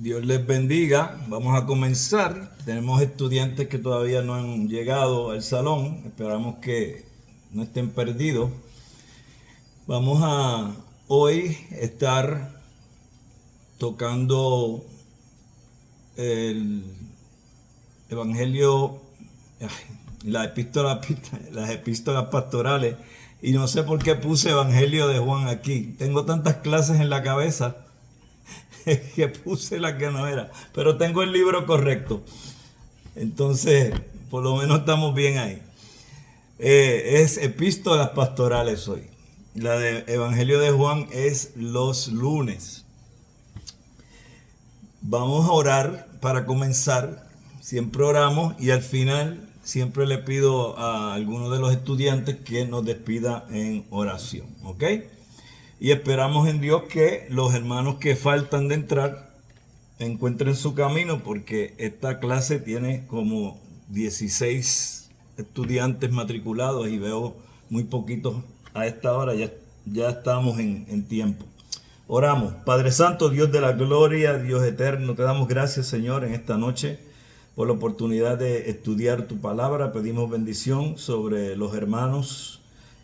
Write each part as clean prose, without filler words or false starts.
Dios les bendiga. Vamos a comenzar. Tenemos estudiantes que todavía no han llegado al salón. Esperamos que no estén perdidos. Vamos a hoy estar tocando el Evangelio, las epístolas pastorales. Y no sé por qué puse Evangelio de Juan aquí. Tengo tantas clases en la cabeza que puse la que no era, pero tengo el libro correcto, entonces por lo menos estamos bien ahí. Es epístolas pastorales hoy. La de Evangelio de Juan es los lunes. Vamos a orar para comenzar. Siempre oramos y al final siempre le pido a alguno de los estudiantes que nos despida en oración, ¿ok? Y esperamos en Dios que los hermanos que faltan de entrar encuentren su camino, porque esta clase tiene como 16 estudiantes matriculados y veo muy poquitos a esta hora. Ya estamos en tiempo. Oramos. Padre Santo, Dios de la gloria, Dios eterno, te damos gracias, Señor, en esta noche por la oportunidad de estudiar tu palabra. Pedimos bendición sobre los hermanos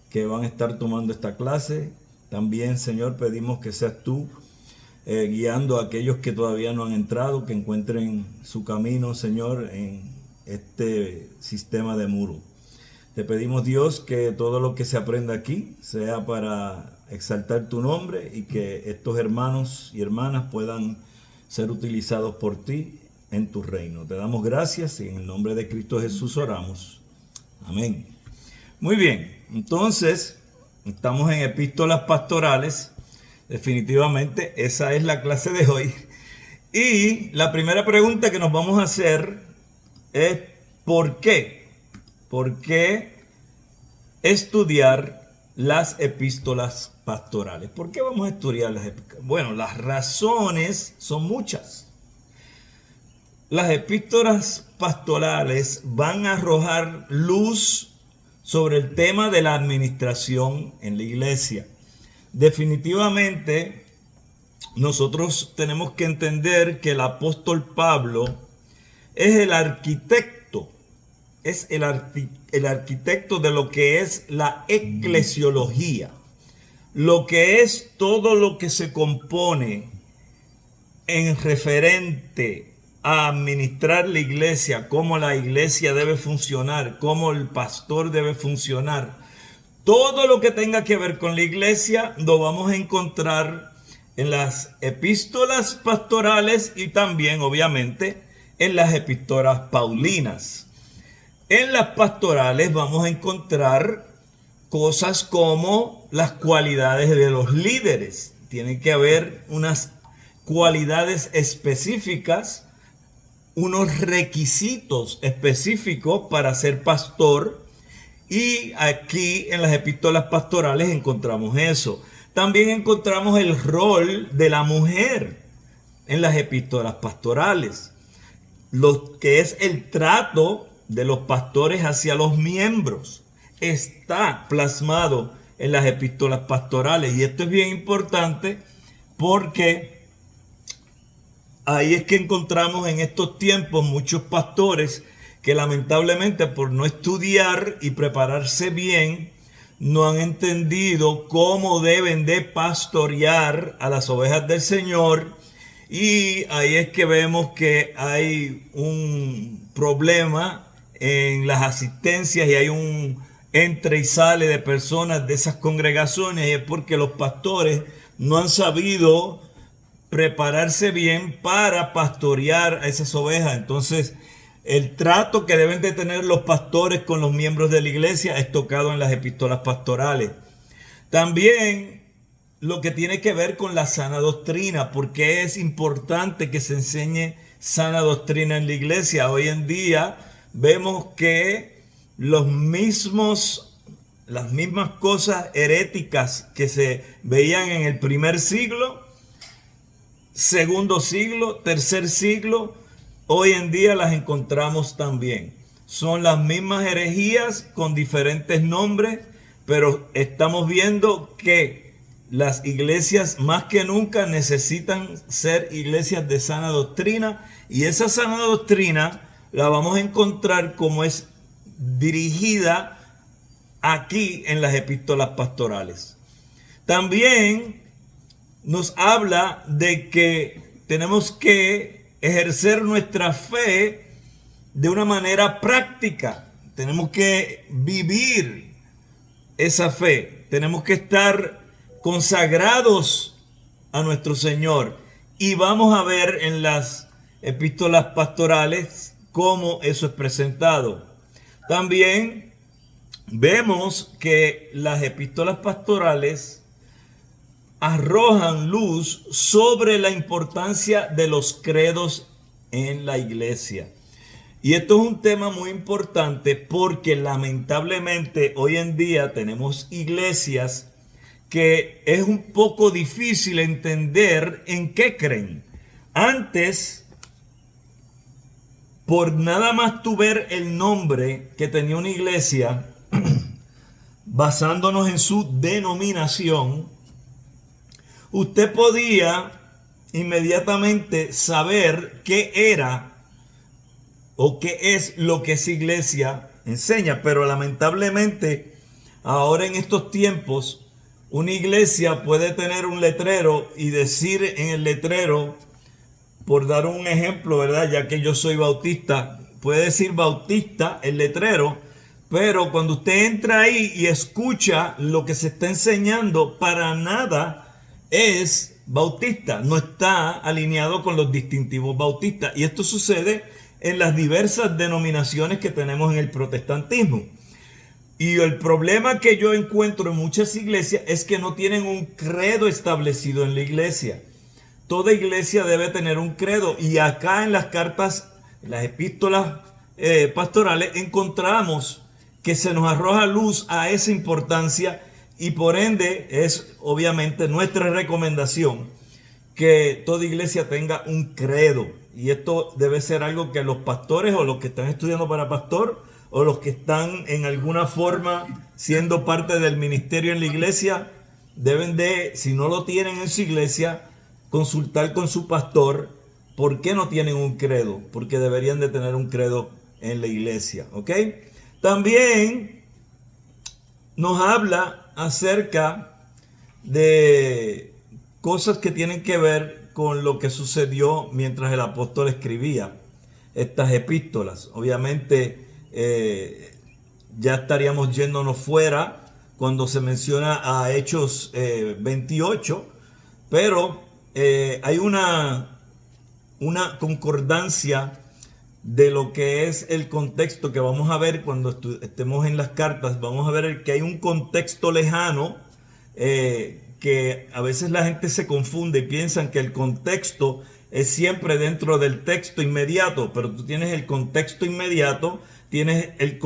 que van a estar tomando esta clase. También, Señor, pedimos que seas tú guiando a aquellos que todavía no han entrado, que encuentren su camino, Señor, en este sistema de muro. Te pedimos, Dios, que todo lo que se aprenda aquí sea para exaltar tu nombre y que estos hermanos y hermanas puedan ser utilizados por ti en tu reino. Te damos gracias y en el nombre de Cristo Jesús oramos. Amén. Muy bien, entonces estamos en epístolas pastorales. Definitivamente esa es la clase de hoy. Y la primera pregunta que nos vamos a hacer es ¿por qué? ¿Por qué estudiar las epístolas pastorales? ¿Por qué vamos a estudiar las epístolas? Bueno, las razones son muchas. Las epístolas pastorales van a arrojar luz sobre el tema de la administración en la iglesia. Definitivamente, nosotros tenemos que entender que el apóstol Pablo es el arquitecto, el arquitecto de lo que es la eclesiología, lo que es todo lo que se compone en referente a administrar la iglesia, cómo la iglesia debe funcionar, cómo el pastor debe funcionar. Todo lo que tenga que ver con la iglesia lo vamos a encontrar en las epístolas pastorales y también, obviamente, en las epístolas paulinas. En las pastorales vamos a encontrar cosas como las cualidades de los líderes. Tiene que haber unas cualidades específicas, unos requisitos específicos para ser pastor. Y aquí en las epístolas pastorales encontramos eso. También encontramos el rol de la mujer en las epístolas pastorales. Lo que es el trato de los pastores hacia los miembros está plasmado en las epístolas pastorales. Y esto es bien importante porque ahí es que encontramos en estos tiempos muchos pastores que lamentablemente por no estudiar y prepararse bien, no han entendido cómo deben de pastorear a las ovejas del Señor. Y ahí es que vemos que hay un problema en las asistencias y hay un entra y sale de personas de esas congregaciones, y es porque los pastores no han sabido prepararse bien para pastorear a esas ovejas. Entonces, el trato que deben de tener los pastores con los miembros de la iglesia es tocado en las epístolas pastorales. También lo que tiene que ver con la sana doctrina, porque es importante que se enseñe sana doctrina en la iglesia. Hoy en día vemos que las mismas cosas heréticas que se veían en el primer siglo, segundo siglo, tercer siglo, hoy en día las encontramos también. Son las mismas herejías con diferentes nombres, pero estamos viendo que las iglesias más que nunca necesitan ser iglesias de sana doctrina, y esa sana doctrina la vamos a encontrar como es dirigida aquí en las epístolas pastorales. También nos habla de que tenemos que ejercer nuestra fe de una manera práctica. Tenemos que vivir esa fe. Tenemos que estar consagrados a nuestro Señor. Y vamos a ver en las epístolas pastorales cómo eso es presentado. También vemos que las epístolas pastorales arrojan luz sobre la importancia de los credos en la iglesia. Y esto es un tema muy importante porque lamentablemente hoy en día tenemos iglesias que es un poco difícil entender en qué creen. Antes, por nada más tú ver el nombre que tenía una iglesia, basándonos en su denominación, usted podía inmediatamente saber qué era o qué es lo que esa iglesia enseña. Pero lamentablemente, ahora en estos tiempos, una iglesia puede tener un letrero y decir en el letrero, por dar un ejemplo, ¿verdad? Ya que yo soy bautista, puede decir bautista el letrero, pero cuando usted entra ahí y escucha lo que se está enseñando, para nada es bautista, no está alineado con los distintivos bautistas. Y esto sucede en las diversas denominaciones que tenemos en el protestantismo. Y el problema que yo encuentro en muchas iglesias es que no tienen un credo establecido en la iglesia. Toda iglesia debe tener un credo, y acá en las cartas, en las epístolas pastorales, encontramos que se nos arroja luz a esa importancia. Y por ende es obviamente nuestra recomendación que toda iglesia tenga un credo. Y esto debe ser algo que los pastores o los que están estudiando para pastor o los que están en alguna forma siendo parte del ministerio en la iglesia deben de, si no lo tienen en su iglesia, consultar con su pastor. ¿Por qué no tienen un credo? Porque deberían de tener un credo en la iglesia, ¿ok? También nos habla acerca de cosas que tienen que ver con lo que sucedió mientras el apóstol escribía estas epístolas. Obviamente ya estaríamos yéndonos fuera cuando se menciona a Hechos 28, pero hay una concordancia de lo que es el contexto que vamos a ver cuando estemos en las cartas. Vamos a ver que hay un contexto lejano que a veces la gente se confunde y piensan que el contexto es siempre dentro del texto inmediato, pero tú tienes el contexto inmediato, tienes el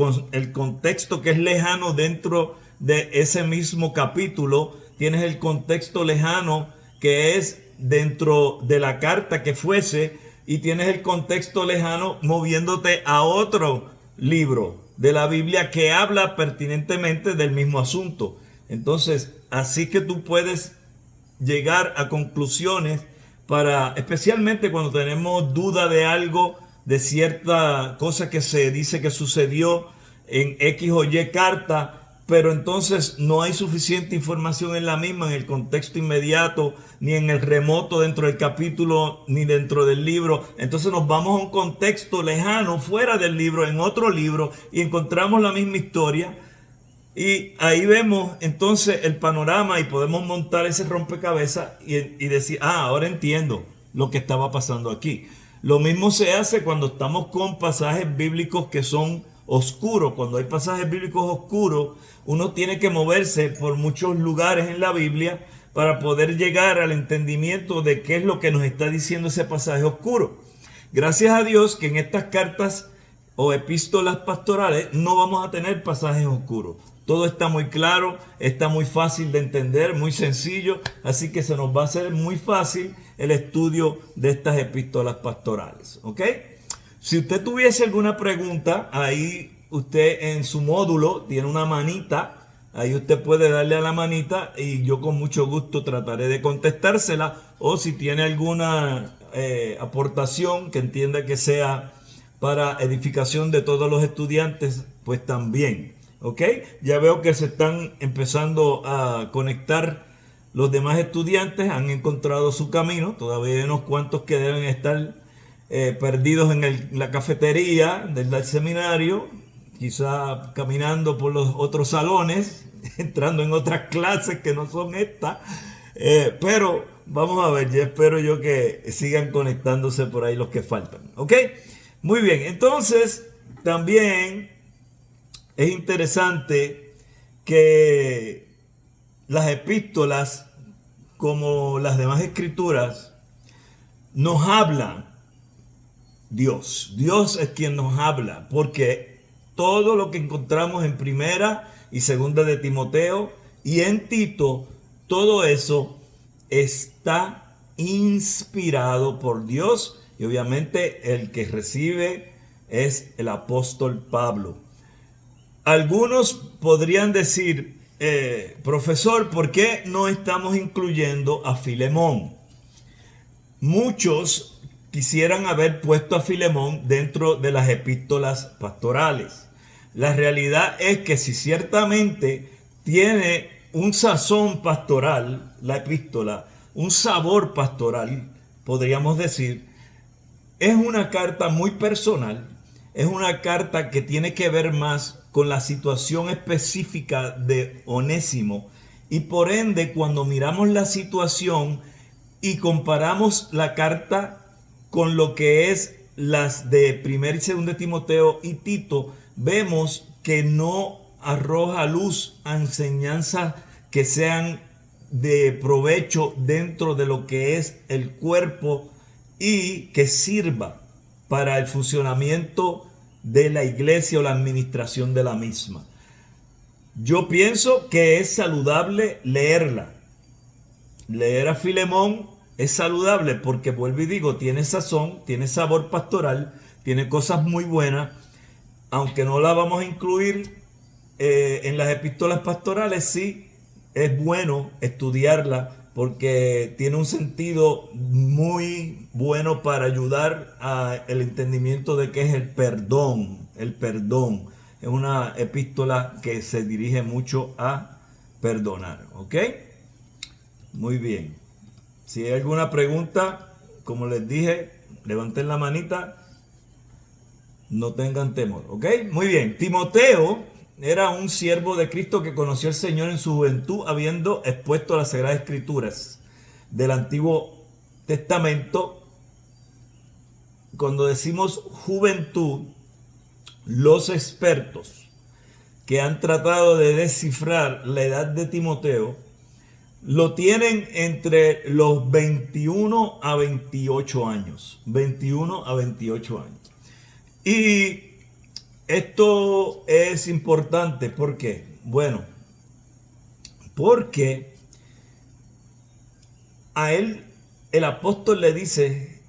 contexto que es lejano dentro de ese mismo capítulo, tienes el contexto lejano que es dentro de la carta que fuese, y tienes el contexto lejano moviéndote a otro libro de la Biblia que habla pertinentemente del mismo asunto. Entonces, así que tú puedes llegar a conclusiones para, especialmente cuando tenemos duda de algo, de cierta cosa que se dice que sucedió en X o Y carta, pero entonces no hay suficiente información en la misma, en el contexto inmediato, ni en el remoto dentro del capítulo, ni dentro del libro. Entonces nos vamos a un contexto lejano, fuera del libro, en otro libro, y encontramos la misma historia. Y ahí vemos entonces el panorama y podemos montar ese rompecabezas y decir, ahora entiendo lo que estaba pasando aquí. Lo mismo se hace cuando estamos con pasajes bíblicos que son oscuros. Cuando hay pasajes bíblicos oscuros, uno tiene que moverse por muchos lugares en la Biblia para poder llegar al entendimiento de qué es lo que nos está diciendo ese pasaje oscuro. Gracias a Dios que en estas cartas o epístolas pastorales no vamos a tener pasajes oscuros. Todo está muy claro, está muy fácil de entender, muy sencillo, así que se nos va a hacer muy fácil el estudio de estas epístolas pastorales, ¿ok? Si usted tuviese alguna pregunta, ahí usted en su módulo tiene una manita Ahí usted puede darle a la manita y yo con mucho gusto trataré de contestársela, o si tiene alguna aportación que entienda que sea para edificación de todos los estudiantes, pues también, ¿ok? Ya veo que se están empezando a conectar los demás estudiantes, han encontrado su camino, todavía hay unos cuantos que deben estar perdidos en la cafetería del seminario, quizá caminando por los otros salones, entrando en otras clases que no son estas, pero vamos a ver, ya espero yo que sigan conectándose por ahí los que faltan, ¿ok? Muy bien, entonces también es interesante que las epístolas, como las demás escrituras, nos hablan Dios. Dios es quien nos habla, porque todo lo que encontramos en Primera y Segunda de Timoteo y en Tito, todo eso está inspirado por Dios, y obviamente el que recibe es el apóstol Pablo. Algunos podrían decir, profesor, ¿por qué no estamos incluyendo a Filemón? Muchos quisieran haber puesto a Filemón dentro de las epístolas pastorales. La realidad es que si ciertamente tiene un sazón pastoral, la epístola, un sabor pastoral, podríamos decir, es una carta muy personal, es una carta que tiene que ver más con la situación específica de Onésimo, y por ende cuando miramos la situación y comparamos la carta con lo que es las de 1 y 2 Timoteo y Tito, vemos que no arroja luz a enseñanzas que sean de provecho dentro de lo que es el cuerpo y que sirva para el funcionamiento de la iglesia o la administración de la misma. Yo pienso que es saludable leerla. Leer a Filemón es saludable porque, vuelvo y digo, tiene sazón, tiene sabor pastoral, tiene cosas muy buenas, aunque no la vamos a incluir en las epístolas pastorales. Sí es bueno estudiarla porque tiene un sentido muy bueno para ayudar al entendimiento de qué es el perdón. El perdón es una epístola que se dirige mucho a perdonar, ¿ok? Muy bien. Si hay alguna pregunta, como les dije, levanten la manita, no tengan temor, ¿ok? Muy bien. Timoteo era un siervo de Cristo que conoció al Señor en su juventud, habiendo expuesto las Sagradas Escrituras del Antiguo Testamento. Cuando decimos juventud, los expertos que han tratado de descifrar la edad de Timoteo lo tienen entre los 21 a 28 años. 21 a 28 años. Y esto es importante, ¿por qué? Bueno, porque a él el apóstol le dice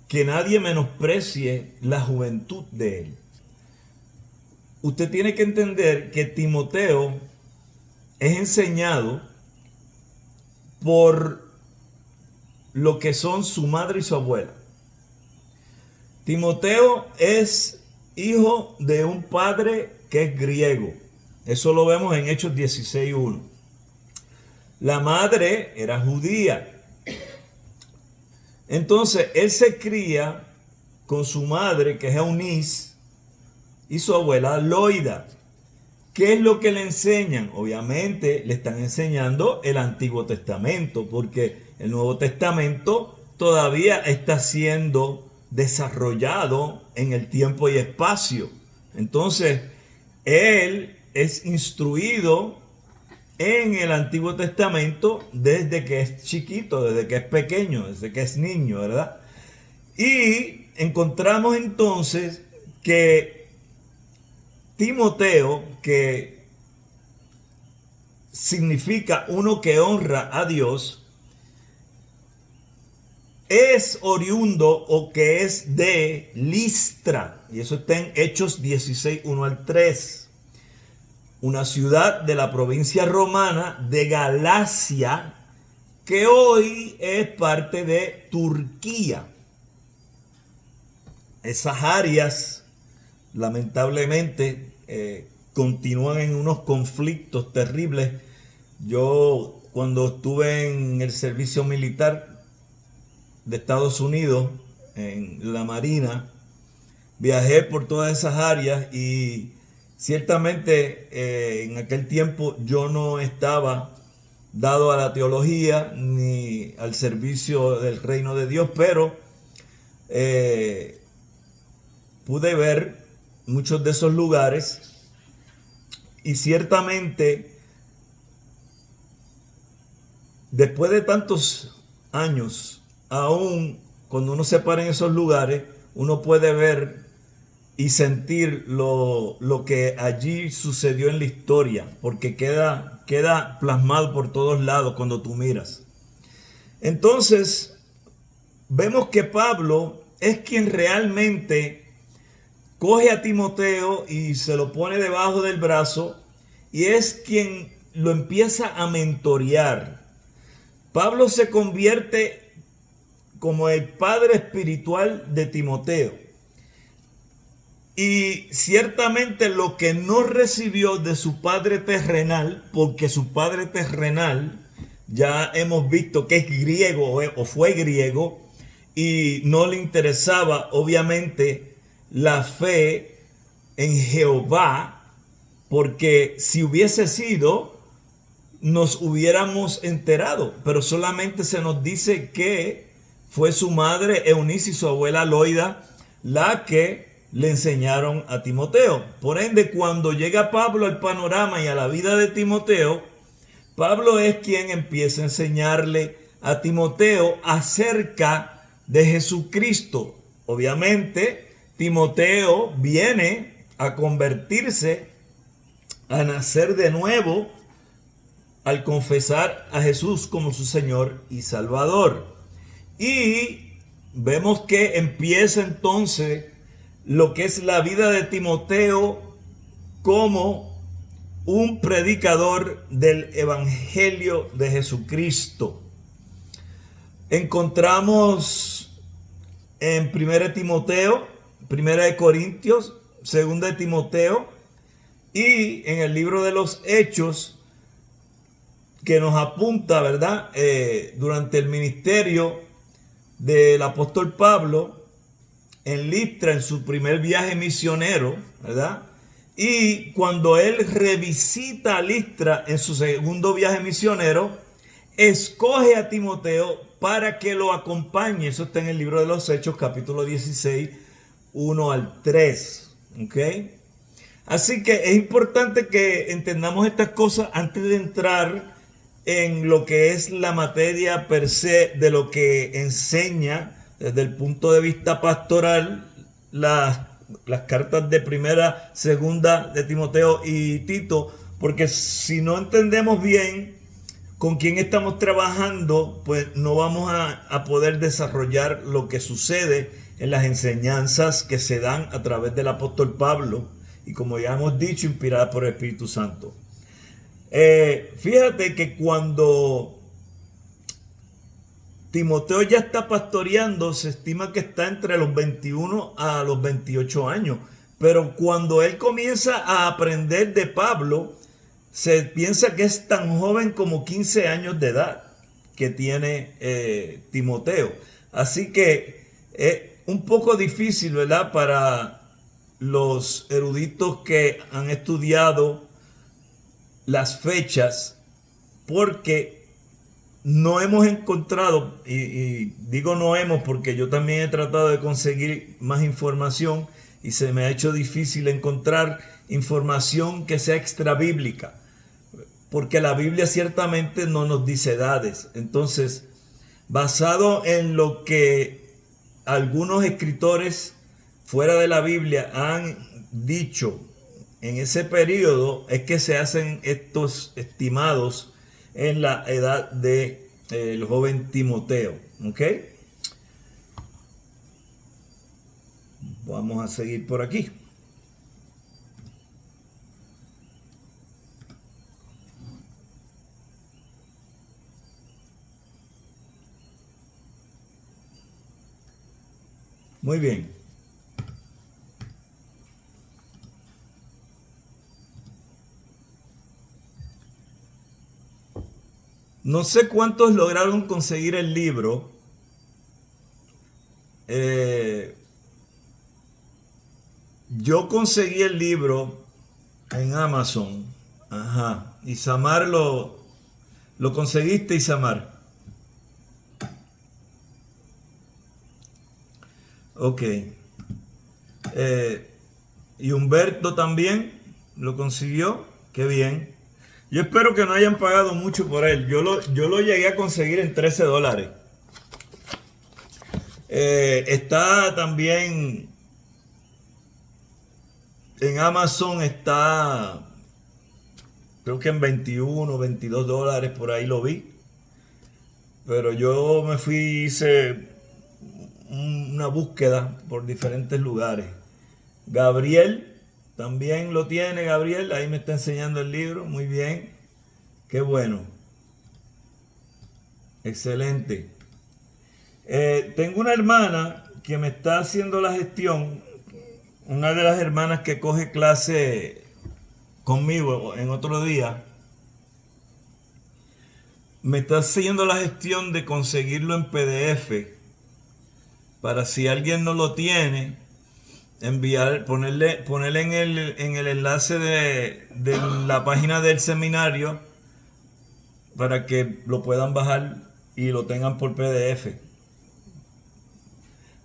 que nadie menosprecie la juventud de él. Usted tiene que entender que Timoteo es enseñado por lo que son su madre y su abuela. Timoteo es hijo de un padre que es griego. Eso lo vemos en Hechos 16:1. La madre era judía. Entonces él se cría con su madre, que es Eunice, y su abuela Loida. ¿Qué es lo que le enseñan? Obviamente le están enseñando el Antiguo Testamento, porque el Nuevo Testamento todavía está siendo desarrollado en el tiempo y espacio. Entonces, él es instruido en el Antiguo Testamento desde que es chiquito, desde que es pequeño, desde que es niño, ¿verdad? Y encontramos entonces que Timoteo, que significa uno que honra a Dios, es oriundo o que es de Listra. Y eso está en Hechos 16:1 al 3. una ciudad de la provincia romana de Galacia, que hoy es parte de Turquía. Esas áreas, lamentablemente, continúan en unos conflictos terribles. Yo, cuando estuve en el servicio militar de Estados Unidos, en la Marina, viajé por todas esas áreas y ciertamente en aquel tiempo yo no estaba dado a la teología ni al servicio del reino de Dios, pero pude ver muchos de esos lugares y ciertamente después de tantos años, aún cuando uno se para en esos lugares, uno puede ver y sentir lo que allí sucedió en la historia, porque queda plasmado por todos lados cuando tú miras. Entonces, vemos que Pablo es quien realmente coge a Timoteo y se lo pone debajo del brazo y es quien lo empieza a mentorear. Pablo se convierte como el padre espiritual de Timoteo. Y ciertamente lo que no recibió de su padre terrenal, porque su padre terrenal ya hemos visto que es griego o fue griego y no le interesaba obviamente la fe en Jehová, porque si hubiese sido nos hubiéramos enterado, pero solamente se nos dice que fue su madre Eunice y su abuela Loida la que le enseñaron a Timoteo. Por ende, cuando llega Pablo al panorama y a la vida de Timoteo, Pablo es quien empieza a enseñarle a Timoteo acerca de Jesucristo. Obviamente, Timoteo viene a convertirse, a nacer de nuevo, al confesar a Jesús como su Señor y Salvador. Y vemos que empieza entonces lo que es la vida de Timoteo como un predicador del Evangelio de Jesucristo. Encontramos en 1 Timoteo, 1 Corintios, 2 Timoteo y en el libro de los Hechos que nos apunta, ¿verdad? Durante el ministerio del apóstol Pablo en Listra, en su primer viaje misionero, ¿verdad? Y cuando él revisita a Listra en su segundo viaje misionero, escoge a Timoteo para que lo acompañe. Eso está en el libro de los Hechos, capítulo 16, 1 al 3. ¿Ok? Así que es importante que entendamos estas cosas antes de entrar en lo que es la materia per se de lo que enseña desde el punto de vista pastoral las cartas de primera, segunda de Timoteo y Tito, porque si no entendemos bien con quién estamos trabajando, pues no vamos a poder desarrollar lo que sucede en las enseñanzas que se dan a través del apóstol Pablo y, como ya hemos dicho, inspirada por el Espíritu Santo. Fíjate que cuando Timoteo ya está pastoreando, se estima que está entre los 21 a los 28 años. Pero cuando él comienza a aprender de Pablo, se piensa que es tan joven como 15 años de edad que tiene Timoteo. Así que es un poco difícil, ¿verdad?, para los eruditos que han estudiado las fechas, porque no hemos encontrado, y digo no hemos porque yo también he tratado de conseguir más información y se me ha hecho difícil encontrar información que sea extra bíblica, porque la Biblia ciertamente no nos dice edades. Entonces, basado en lo que algunos escritores fuera de la Biblia han dicho en ese periodo, es que se hacen estos estimados en la edad de el joven Timoteo. ¿Ok? Vamos a seguir por aquí. Muy bien. No sé cuántos lograron conseguir el libro. Yo conseguí el libro en Amazon. Ajá. Isamar lo conseguiste, Isamar. Ok. Y Humberto también lo consiguió. Qué bien. Yo espero que no hayan pagado mucho por él. Yo lo llegué a conseguir en $13. Está también en Amazon, está creo que en 21, $22 por ahí lo vi. Pero yo me fui, hice una búsqueda por diferentes lugares. Gabriel también lo tiene, Gabriel. Ahí me está enseñando el libro. Muy bien. Qué bueno. Excelente. Tengo una hermana que me está haciendo la gestión. Una de las hermanas que coge clase conmigo en otro día. Me está haciendo la gestión de conseguirlo en PDF. Para si alguien no lo tiene, enviar, ponerle en el enlace de la página del seminario para que lo puedan bajar y lo tengan por PDF.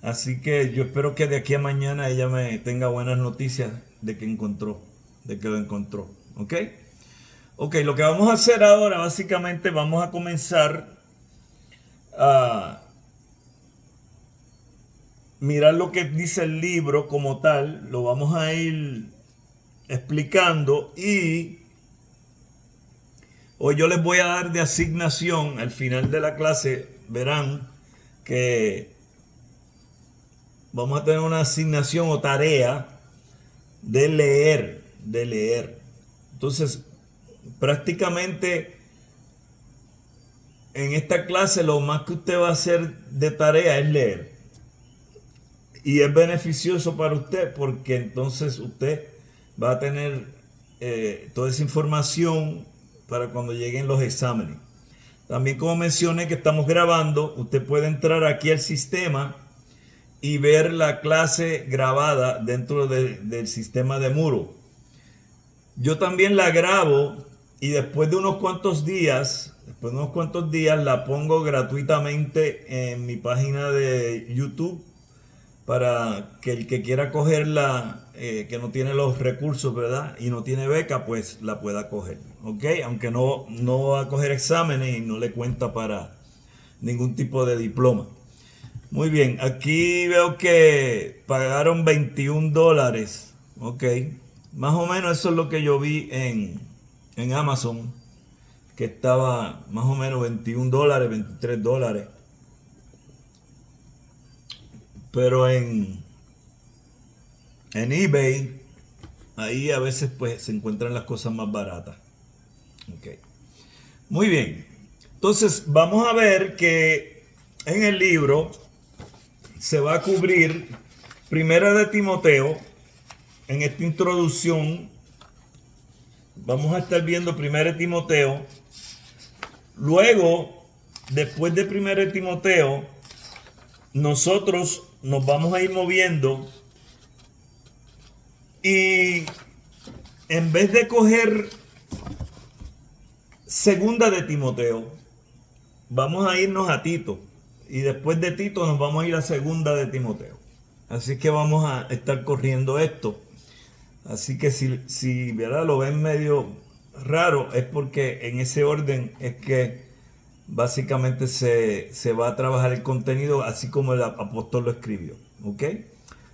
Así que yo espero que de aquí a mañana ella me tenga buenas noticias de que lo encontró. ¿Ok? Ok, lo que vamos a hacer ahora, básicamente vamos a comenzar a mirar lo que dice el libro como tal, lo vamos a ir explicando y hoy yo les voy a dar de asignación al final de la clase, verán que vamos a tener una asignación o tarea de leer. Entonces, prácticamente en esta clase lo más que usted va a hacer de tarea es leer. Y es beneficioso para usted porque entonces usted va a tener toda esa información para cuando lleguen los exámenes. También, como mencioné que estamos grabando, usted puede entrar aquí al sistema y ver la clase grabada dentro del sistema de Moodle. Yo también la grabo y después de unos cuantos días la pongo gratuitamente en mi página de YouTube para que el que quiera cogerla, que no tiene los recursos, ¿verdad? Y no tiene beca, pues la pueda coger, ¿ok? Aunque no va a coger exámenes y no le cuenta para ningún tipo de diploma. Muy bien, aquí veo que pagaron $21, ¿ok? Más o menos eso es lo que yo vi en Amazon, que estaba más o menos $21, $23. Pero en eBay, ahí a veces pues se encuentran las cosas más baratas. Okay. Muy bien. Entonces vamos a ver que en el libro se va a cubrir Primera de Timoteo. En esta introducción vamos a estar viendo Primera de Timoteo. Luego, después de Primera de Timoteo, nosotros nos vamos a ir moviendo y en vez de coger Segunda de Timoteo, vamos a irnos a Tito y después de Tito nos vamos a ir a Segunda de Timoteo. Así que vamos a estar corriendo esto. Así que si ¿verdad? Lo ven medio raro, es porque en ese orden es que básicamente se va a trabajar el contenido así como el apóstol lo escribió. ¿Ok?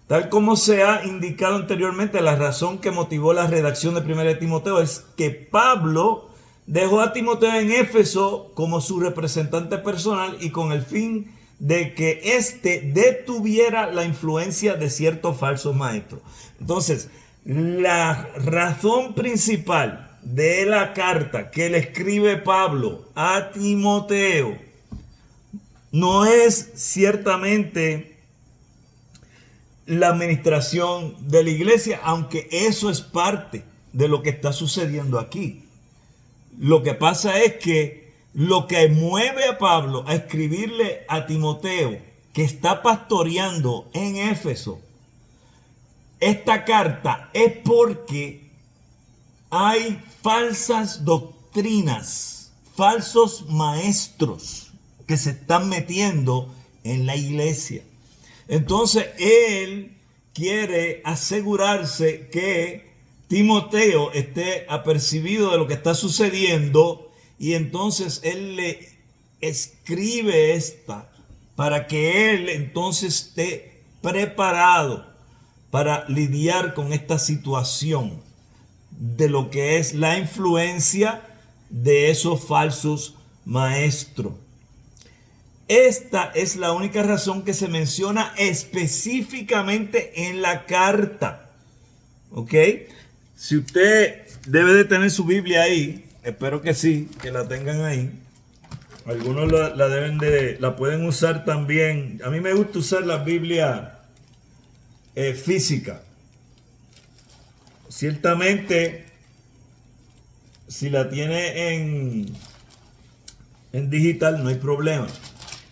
Tal como se ha indicado anteriormente, la razón que motivó la redacción de 1 de Timoteo es que Pablo dejó a Timoteo en Éfeso como su representante personal y con el fin de que éste detuviera la influencia de ciertos falsos maestros. Entonces, la razón principal de la carta que le escribe Pablo a Timoteo no es ciertamente la administración de la iglesia, aunque eso es parte de lo que está sucediendo aquí. Lo que pasa es que lo que mueve a Pablo a escribirle a Timoteo, que está pastoreando en Éfeso, esta carta, es porque hay falsas doctrinas, falsos maestros que se están metiendo en la iglesia. Entonces él quiere asegurarse que Timoteo esté apercibido de lo que está sucediendo, y entonces él le escribe esta para que él entonces esté preparado para lidiar con esta situación de lo que es la influencia de esos falsos maestros. Esta es la única razón que se menciona específicamente en la carta. ¿Ok? Si usted debe de tener su Biblia ahí, espero que sí, que la tengan ahí. Algunos la pueden usar también. A mí me gusta usar la Biblia física. Ciertamente, si la tiene en digital, no hay problema.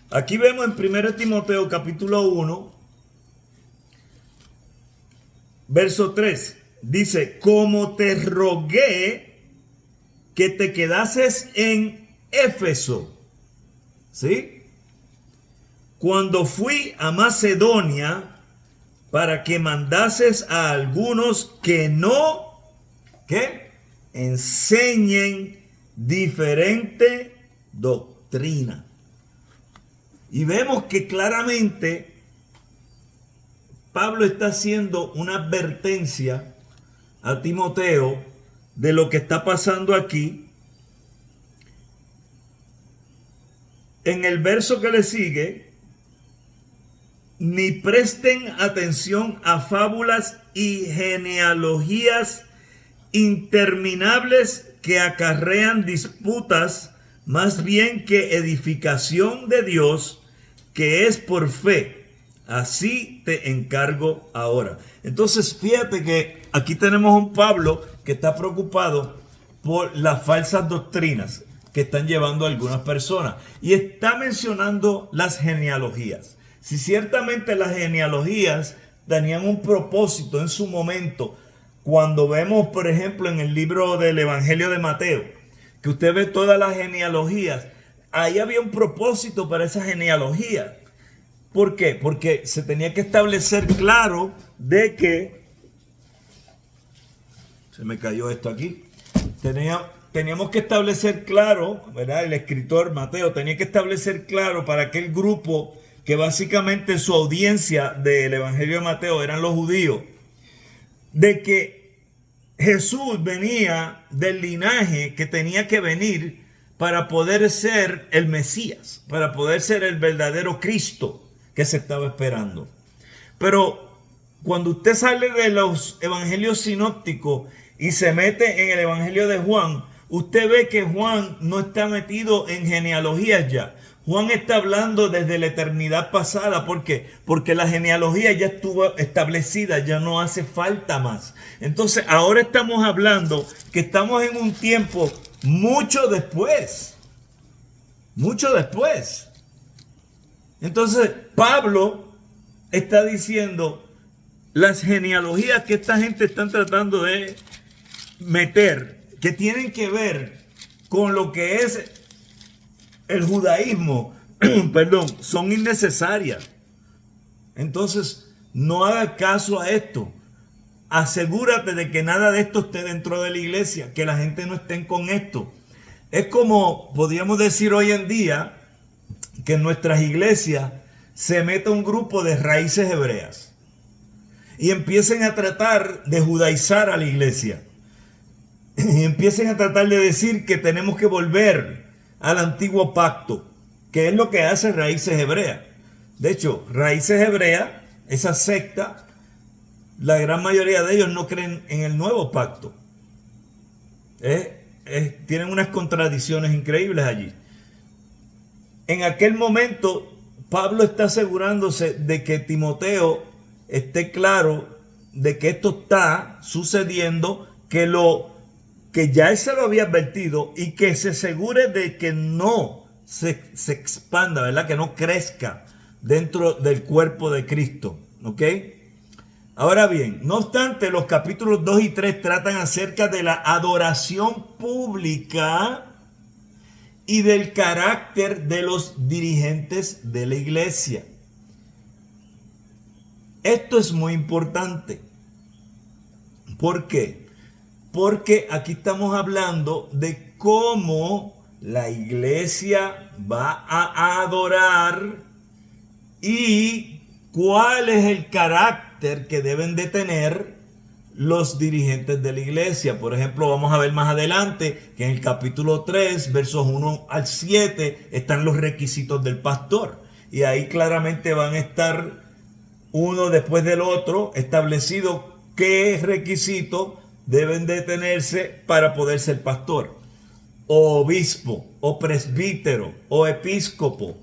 Aquí vemos en 1 Timoteo capítulo 1, verso 3. Dice, como te rogué que te quedases en Éfeso, ¿sí? Cuando fui a Macedonia, para que mandases a algunos que no, ¿qué? Enseñen diferente doctrina. Y vemos que claramente Pablo está haciendo una advertencia a Timoteo de lo que está pasando aquí. En el verso que le sigue, ni presten atención a fábulas y genealogías interminables que acarrean disputas, más bien que edificación de Dios, que es por fe. Así te encargo ahora. Entonces, fíjate que aquí tenemos un Pablo que está preocupado por las falsas doctrinas que están llevando a algunas personas. Y está mencionando las genealogías. Si ciertamente las genealogías tenían un propósito en su momento, cuando vemos, por ejemplo, en el libro del Evangelio de Mateo, que usted ve todas las genealogías, ahí había un propósito para esa genealogía. ¿Por qué? Porque se tenía que establecer claro de que... Se me cayó esto aquí. Teníamos que establecer claro, ¿verdad? El escritor Mateo tenía que establecer claro para aquel grupo que básicamente su audiencia del Evangelio de Mateo eran los judíos, de que Jesús venía del linaje que tenía que venir para poder ser el Mesías, para poder ser el verdadero Cristo que se estaba esperando. Pero cuando usted sale de los evangelios sinópticos y se mete en el evangelio de Juan, usted ve que Juan no está metido en genealogías ya. Juan está hablando desde la eternidad pasada. ¿Por qué? Porque la genealogía ya estuvo establecida, ya no hace falta más. Entonces ahora estamos hablando que estamos en un tiempo mucho después. Mucho después. Entonces Pablo está diciendo las genealogías que esta gente está tratando de meter, que tienen que ver con lo que es el judaísmo, perdón, son innecesarias. Entonces, no haga caso a esto. Asegúrate de que nada de esto esté dentro de la iglesia, que la gente no esté con esto. Es como podríamos decir hoy en día que en nuestras iglesias se meta un grupo de raíces hebreas y empiecen a tratar de judaizar a la iglesia. Y empiecen a tratar de decir que tenemos que volver al antiguo pacto, que es lo que hace Raíces Hebreas. De hecho, Raíces Hebreas, esa secta, la gran mayoría de ellos no creen en el nuevo pacto. Tienen unas contradicciones increíbles allí. En aquel momento, Pablo está asegurándose de que Timoteo esté claro de que esto está sucediendo, que ya él se lo había advertido, y que se asegure de que no se expanda, ¿verdad? Que no crezca dentro del cuerpo de Cristo, ¿ok? Ahora bien, no obstante, los capítulos 2 y 3 tratan acerca de la adoración pública y del carácter de los dirigentes de la iglesia. Esto es muy importante. ¿Por qué? Porque aquí estamos hablando de cómo la iglesia va a adorar y cuál es el carácter que deben de tener los dirigentes de la iglesia. Por ejemplo, vamos a ver más adelante que en el capítulo 3, versos 1 al 7, están los requisitos del pastor. Y ahí claramente van a estar uno después del otro establecido qué requisitos deben de tenerse para poder ser pastor, o obispo, o presbítero, o episcopo,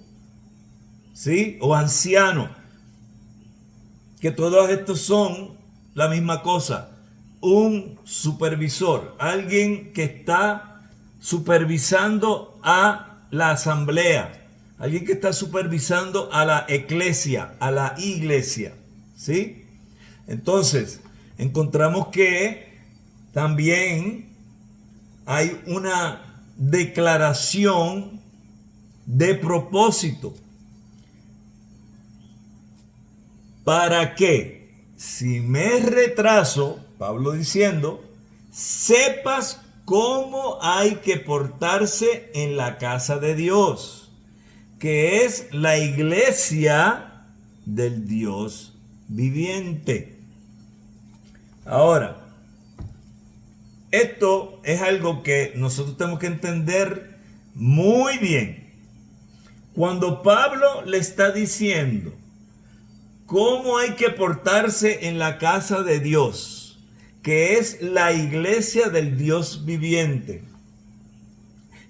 ¿sí? O anciano. Que todos estos son la misma cosa. Un supervisor, alguien que está supervisando a la asamblea, alguien que está supervisando a la eclesia, a la iglesia, ¿sí? Entonces, encontramos que también hay una declaración de propósito. ¿Para qué? Si me retraso, Pablo diciendo, sepas cómo hay que portarse en la casa de Dios, que es la iglesia del Dios viviente. Ahora, esto es algo que nosotros tenemos que entender muy bien. Cuando Pablo le está diciendo cómo hay que portarse en la casa de Dios, que es la iglesia del Dios viviente,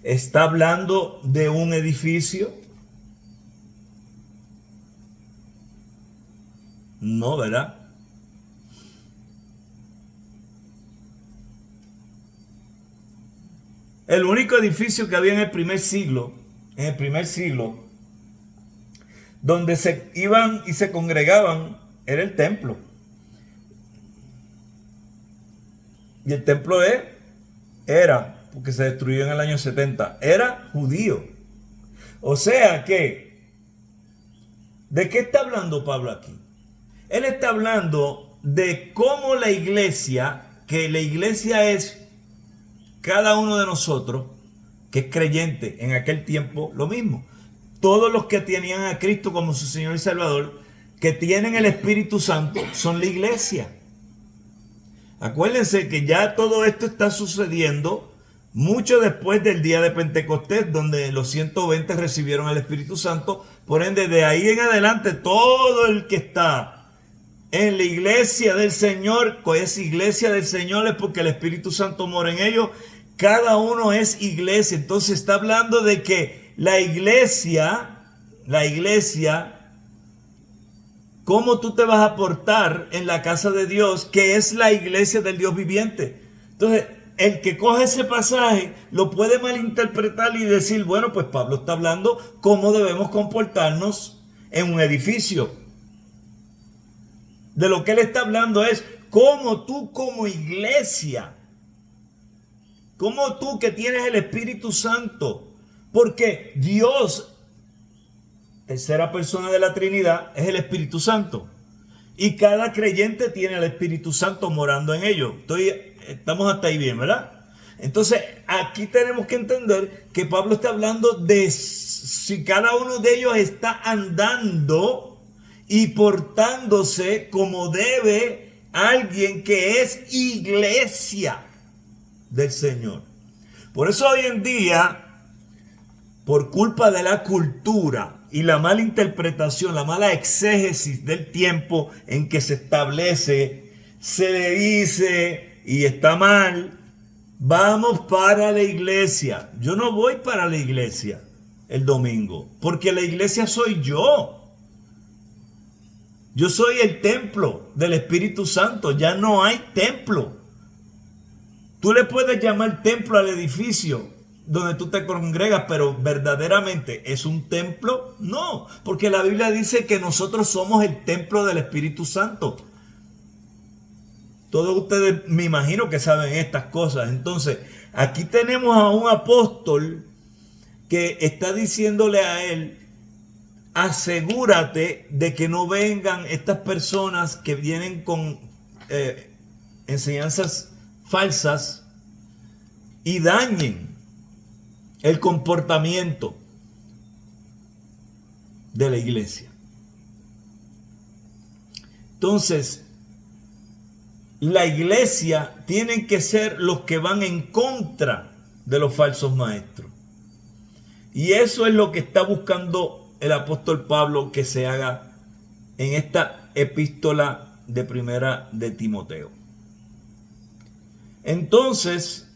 ¿está hablando de un edificio? No, ¿verdad? El único edificio que había en el primer siglo, donde se iban y se congregaban, era el templo. Y el templo era, porque se destruyó en el año 70, era judío. O sea que, ¿de qué está hablando Pablo aquí? Él está hablando de cómo la iglesia, que la iglesia es cada uno de nosotros, que es creyente en aquel tiempo, lo mismo. Todos los que tenían a Cristo como su Señor y Salvador, que tienen el Espíritu Santo, son la iglesia. Acuérdense que ya todo esto está sucediendo mucho después del día de Pentecostés, donde los 120 recibieron el Espíritu Santo. Por ende, de ahí en adelante, todo el que está en la iglesia del Señor, que es iglesia del Señor, es porque el Espíritu Santo mora en ellos. Cada uno es iglesia. Entonces está hablando de que la iglesia, cómo tú te vas a portar en la casa de Dios, que es la iglesia del Dios viviente. Entonces, el que coge ese pasaje lo puede malinterpretar y decir, bueno, pues Pablo está hablando cómo debemos comportarnos en un edificio. De lo que él está hablando es cómo tú como iglesia, cómo tú que tienes el Espíritu Santo, porque Dios, tercera persona de la Trinidad, es el Espíritu Santo. Y cada creyente tiene el Espíritu Santo morando en ellos. Estamos hasta ahí bien, ¿verdad? Entonces, aquí tenemos que entender que Pablo está hablando de si cada uno de ellos está andando y portándose como debe alguien que es iglesia del Señor. Por eso hoy en día, por culpa de la cultura y la mala interpretación, la mala exégesis del tiempo en que se establece, se le dice, y está mal, vamos para la iglesia. Yo no voy para la iglesia el domingo, porque la iglesia soy yo. Yo soy el templo del Espíritu Santo. Ya no hay templo. Tú le puedes llamar templo al edificio donde tú te congregas, pero verdaderamente ¿es un templo? No, porque la Biblia dice que nosotros somos el templo del Espíritu Santo. Todos ustedes me imagino que saben estas cosas. Entonces, aquí tenemos a un apóstol que está diciéndole a él: asegúrate de que no vengan estas personas que vienen con enseñanzas falsas y dañen el comportamiento de la iglesia. Entonces, la iglesia tienen que ser los que van en contra de los falsos maestros. Y eso es lo que está buscando el apóstol Pablo que se haga en esta epístola de primera de Timoteo. Entonces,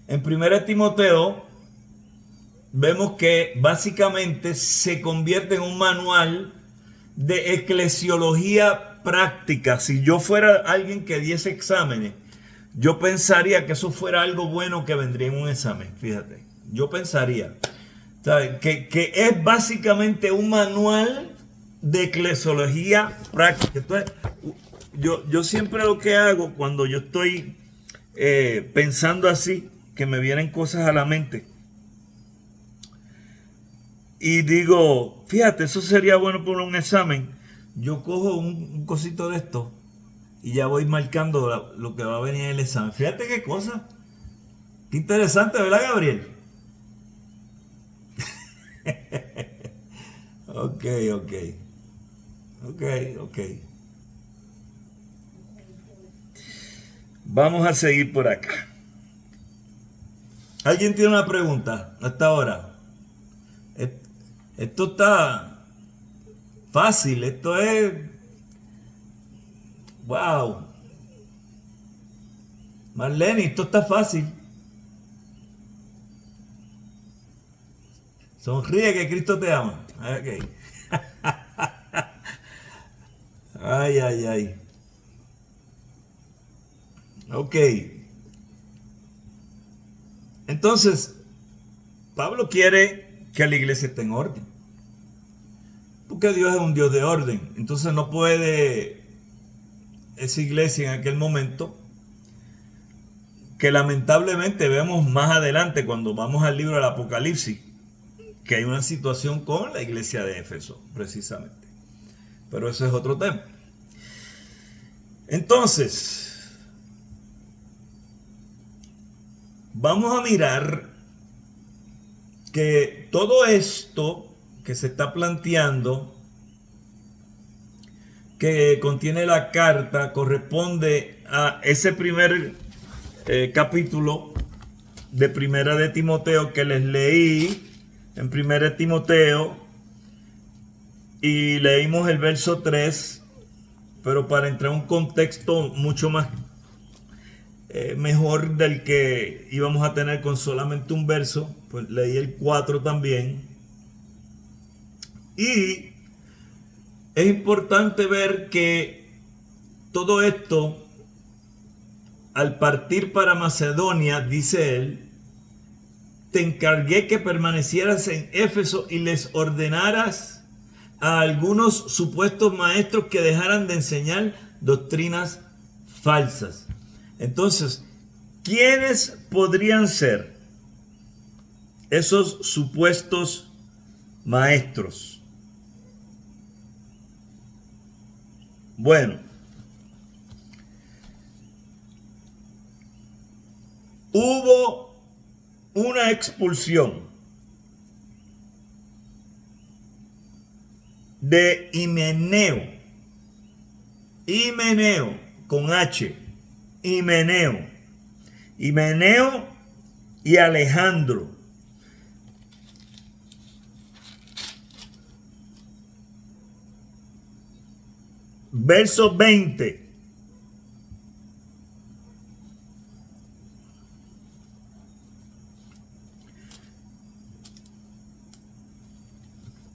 en primera de Timoteo vemos que básicamente se convierte en un manual de eclesiología práctica. Si yo fuera alguien que diese exámenes, yo pensaría que eso fuera algo bueno que vendría en un examen. Fíjate, yo pensaría que es básicamente un manual de eclesiología práctica. Entonces, yo siempre lo que hago cuando yo estoy pensando así, que me vienen cosas a la mente, y digo, fíjate, eso sería bueno por un examen. Yo cojo un cosito de esto y ya voy marcando lo que va a venir en el examen. Fíjate qué cosa. Qué interesante, ¿verdad, Gabriel? Ok. Vamos a seguir por acá. ¿Alguien tiene una pregunta hasta ahora? Esto está fácil, esto es... ¡Wow! Marlene, esto está fácil. Sonríe que Cristo te ama. Okay. Ay. Ok. Entonces, Pablo quiere que la iglesia esté en orden. Porque Dios es un Dios de orden. Entonces no puede esa iglesia en aquel momento, que lamentablemente vemos más adelante cuando vamos al libro del Apocalipsis, que hay una situación con la iglesia de Éfeso, precisamente. Pero eso es otro tema. Entonces, vamos a mirar que todo esto que se está planteando, que contiene la carta, corresponde a ese primer capítulo de Primera de Timoteo que les leí en Primera de Timoteo, y leímos el verso 3, pero para entrar en un contexto mucho más mejor del que íbamos a tener con solamente un verso, pues leí el 4 también. Y es importante ver que todo esto, al partir para Macedonia, dice él, te encargué que permanecieras en Éfeso y les ordenaras a algunos supuestos maestros que dejaran de enseñar doctrinas falsas. Entonces, ¿quiénes podrían ser esos supuestos maestros? Bueno, hubo una expulsión de Himeneo con H, Himeneo y Alejandro. Verso 20.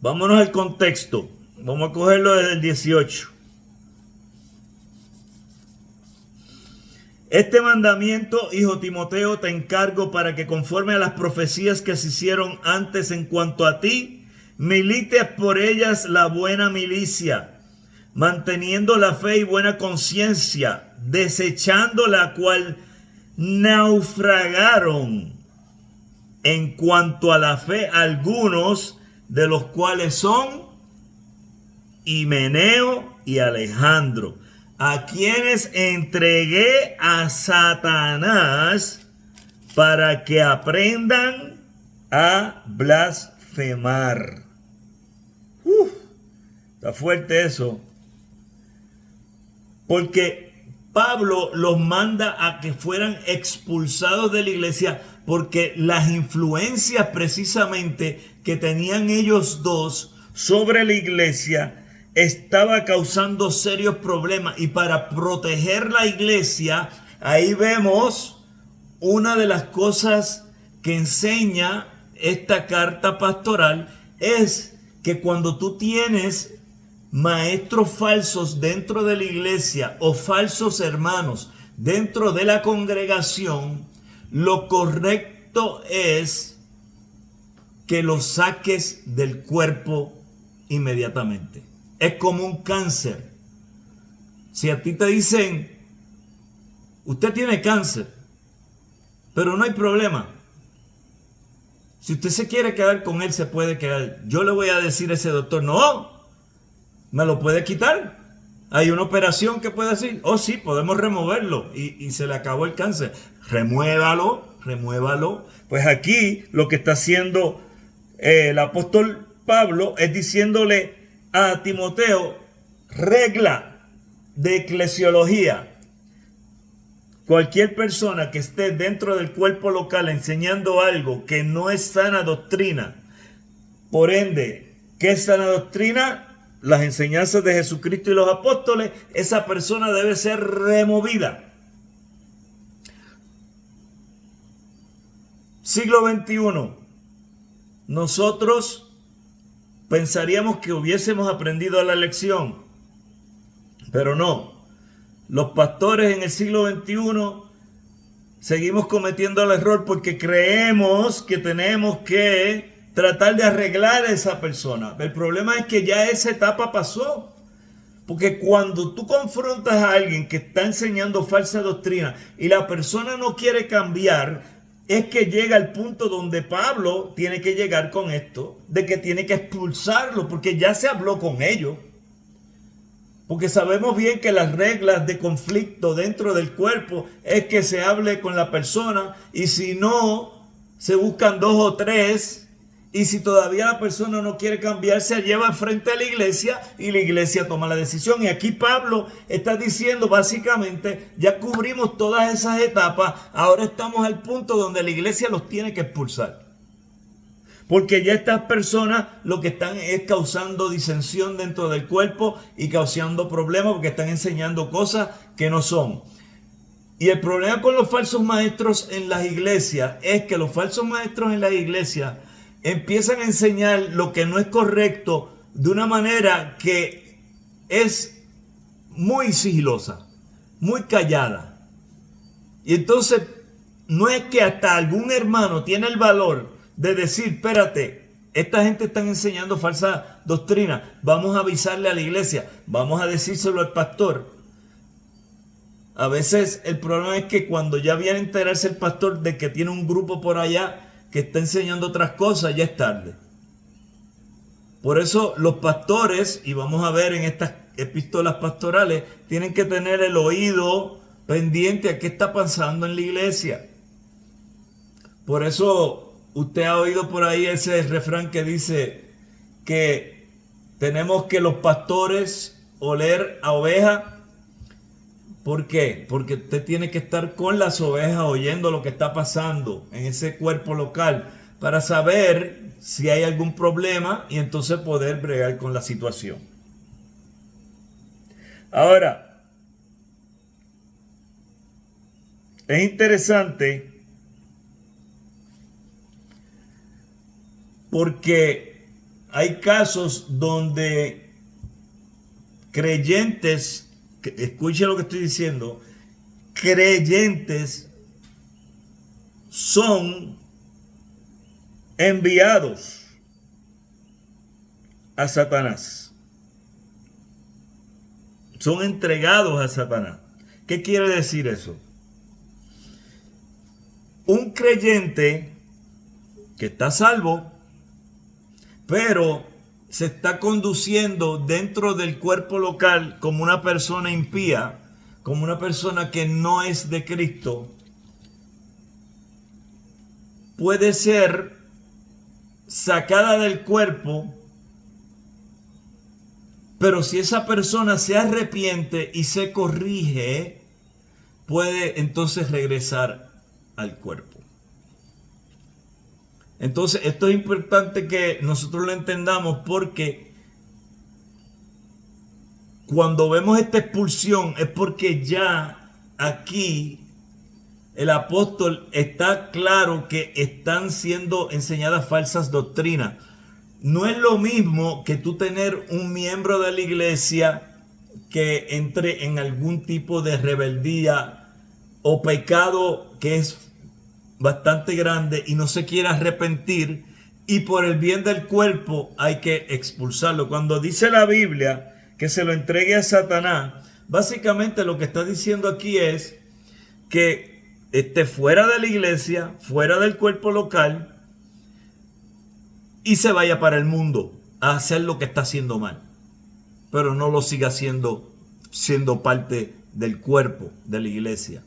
Vámonos al contexto. Vamos a cogerlo desde el 18. Este mandamiento, hijo Timoteo, te encargo para que conforme a las profecías que se hicieron antes en cuanto a ti, milites por ellas la buena milicia, manteniendo la fe y buena conciencia, desechando la cual naufragaron en cuanto a la fe algunos, de los cuales son Himeneo y Alejandro, a quienes entregué a Satanás para que aprendan a blasfemar. Está fuerte eso. Porque Pablo los manda a que fueran expulsados de la iglesia porque las influencias precisamente que tenían ellos dos sobre la iglesia estaba causando serios problemas, y para proteger la iglesia, ahí vemos una de las cosas que enseña esta carta pastoral, es que cuando tú tienes maestros falsos dentro de la iglesia o falsos hermanos dentro de la congregación, lo correcto es que los saques del cuerpo inmediatamente. Es como un cáncer. Si a ti te dicen, usted tiene cáncer, pero no hay problema. Si usted se quiere quedar con él, se puede quedar. Yo le voy a decir a ese doctor, no, me lo puede quitar. Hay una operación que puede decir, oh sí, podemos removerlo y se le acabó el cáncer. Remuévalo. Pues aquí lo que está haciendo el apóstol Pablo es diciéndole a Timoteo, regla de eclesiología: cualquier persona que esté dentro del cuerpo local enseñando algo que no es sana doctrina, por ende, ¿qué es sana doctrina? Las enseñanzas de Jesucristo y los apóstoles, esa persona debe ser removida. Siglo XXI. Nosotros pensaríamos que hubiésemos aprendido la lección, pero no. Los pastores en el siglo XXI seguimos cometiendo el error porque creemos que tenemos que tratar de arreglar a esa persona. El problema es que ya esa etapa pasó. Porque cuando tú confrontas a alguien que está enseñando falsa doctrina y la persona no quiere cambiar, es que llega el punto donde Pablo tiene que llegar con esto, de que tiene que expulsarlo, porque ya se habló con ellos. Porque sabemos bien que las reglas de conflicto dentro del cuerpo es que se hable con la persona, y si no, se buscan 2 o 3, y si todavía la persona no quiere cambiar, se lleva frente a la iglesia y la iglesia toma la decisión. Y aquí Pablo está diciendo básicamente, ya cubrimos todas esas etapas, ahora estamos al punto donde la iglesia los tiene que expulsar. Porque ya estas personas lo que están es causando disensión dentro del cuerpo y causando problemas porque están enseñando cosas que no son. Y el problema con los falsos maestros en las iglesias es que los falsos maestros en las iglesias empiezan a enseñar lo que no es correcto de una manera que es muy sigilosa, muy callada. Y entonces no es que hasta algún hermano tiene el valor de decir, espérate, esta gente está enseñando falsa doctrina, vamos a avisarle a la iglesia, vamos a decírselo al pastor. A veces el problema es que cuando ya viene a enterarse el pastor de que tiene un grupo por allá que está enseñando otras cosas, ya es tarde. Por eso los pastores, y vamos a ver en estas epístolas pastorales, tienen que tener el oído pendiente a qué está pasando en la iglesia. Por eso usted ha oído por ahí ese refrán que dice que tenemos que los pastores oler a oveja. ¿Por qué? Porque usted tiene que estar con las ovejas oyendo lo que está pasando en ese cuerpo local para saber si hay algún problema y entonces poder bregar con la situación. Ahora, es interesante porque hay casos donde creyentes, escuche lo que estoy diciendo, creyentes son enviados a Satanás. Son entregados a Satanás. ¿Qué quiere decir eso? Un creyente que está salvo, pero se está conduciendo dentro del cuerpo local como una persona impía, como una persona que no es de Cristo, puede ser sacada del cuerpo, pero si esa persona se arrepiente y se corrige, puede entonces regresar al cuerpo. Entonces, esto es importante que nosotros lo entendamos, porque cuando vemos esta expulsión es porque ya aquí el apóstol está claro que están siendo enseñadas falsas doctrinas. No es lo mismo que tú tener un miembro de la iglesia que entre en algún tipo de rebeldía o pecado que es bastante grande y no se quiere arrepentir, y por el bien del cuerpo hay que expulsarlo. Cuando dice la Biblia que se lo entregue a Satanás, básicamente lo que está diciendo aquí es que esté fuera de la iglesia, fuera del cuerpo local, y se vaya para el mundo a hacer lo que está haciendo mal, pero no lo siga siendo parte del cuerpo de la iglesia.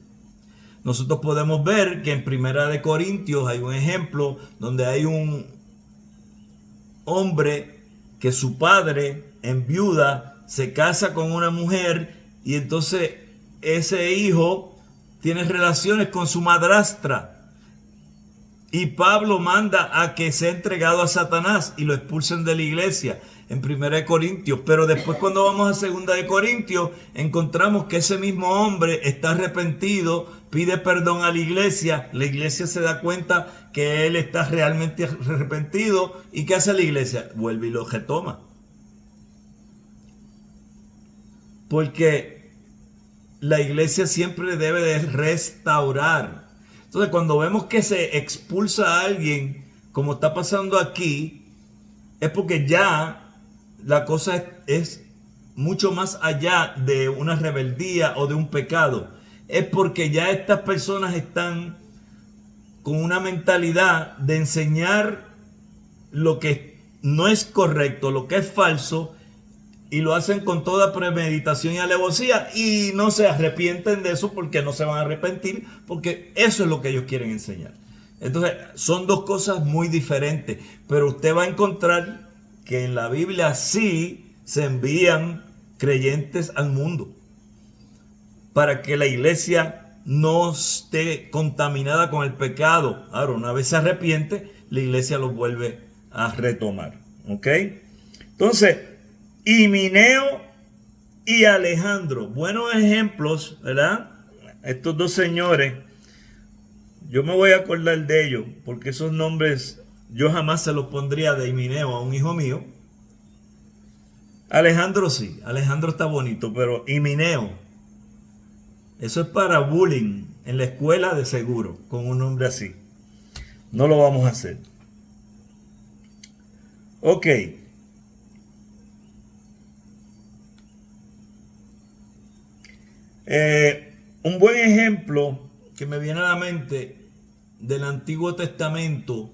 Nosotros podemos ver que en Primera de Corintios hay un ejemplo donde hay un hombre que su padre en viuda se casa con una mujer, y entonces ese hijo tiene relaciones con su madrastra, y Pablo manda a que sea entregado a Satanás y lo expulsen de la iglesia en 1 Corintios. Pero después, cuando vamos a 2 de Corintios, encontramos que ese mismo hombre está arrepentido, pide perdón a la iglesia se da cuenta que él está realmente arrepentido, y ¿qué hace la iglesia? Vuelve y lo retoma. Porque la iglesia siempre debe de restaurar. Entonces, cuando vemos que se expulsa a alguien, como está pasando aquí, es porque ya la cosa es mucho más allá de una rebeldía o de un pecado. Es porque ya estas personas están con una mentalidad de enseñar lo que no es correcto, lo que es falso, y lo hacen con toda premeditación y alevosía, y no se arrepienten de eso, porque no se van a arrepentir, porque eso es lo que ellos quieren enseñar. Entonces, son dos cosas muy diferentes, pero usted va a encontrar que en la Biblia sí se envían creyentes al mundo para que la iglesia no esté contaminada con el pecado. Ahora, una vez se arrepiente, la iglesia los vuelve a retomar. ¿Ok? Entonces, Himeneo y Alejandro, buenos ejemplos, ¿verdad? Estos dos señores, yo me voy a acordar de ellos, porque esos nombres yo jamás se los pondría de Himeneo a un hijo mío. Alejandro sí, Alejandro está bonito, pero Himeneo, eso es para bullying en la escuela de seguro, con un nombre así. No lo vamos a hacer. Ok. Un buen ejemplo que me viene a la mente del Antiguo Testamento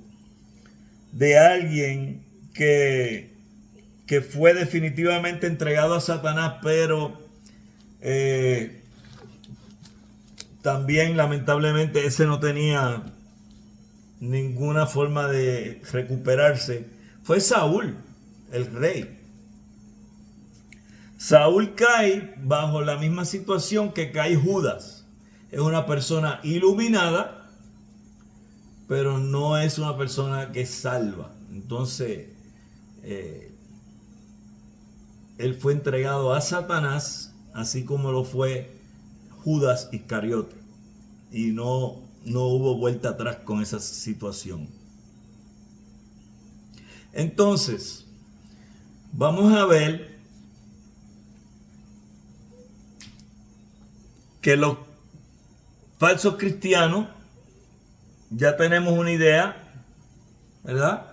de alguien que fue definitivamente entregado a Satanás, pero también lamentablemente ese no tenía ninguna forma de recuperarse, fue Saúl, el rey. Saúl cae bajo la misma situación que cae Judas. Es una persona iluminada, pero no es una persona que salva. Entonces, él fue entregado a Satanás, así como lo fue Judas Iscariote. Y no hubo vuelta atrás con esa situación. Entonces, vamos a ver que los falsos cristianos, ya tenemos una idea, ¿verdad?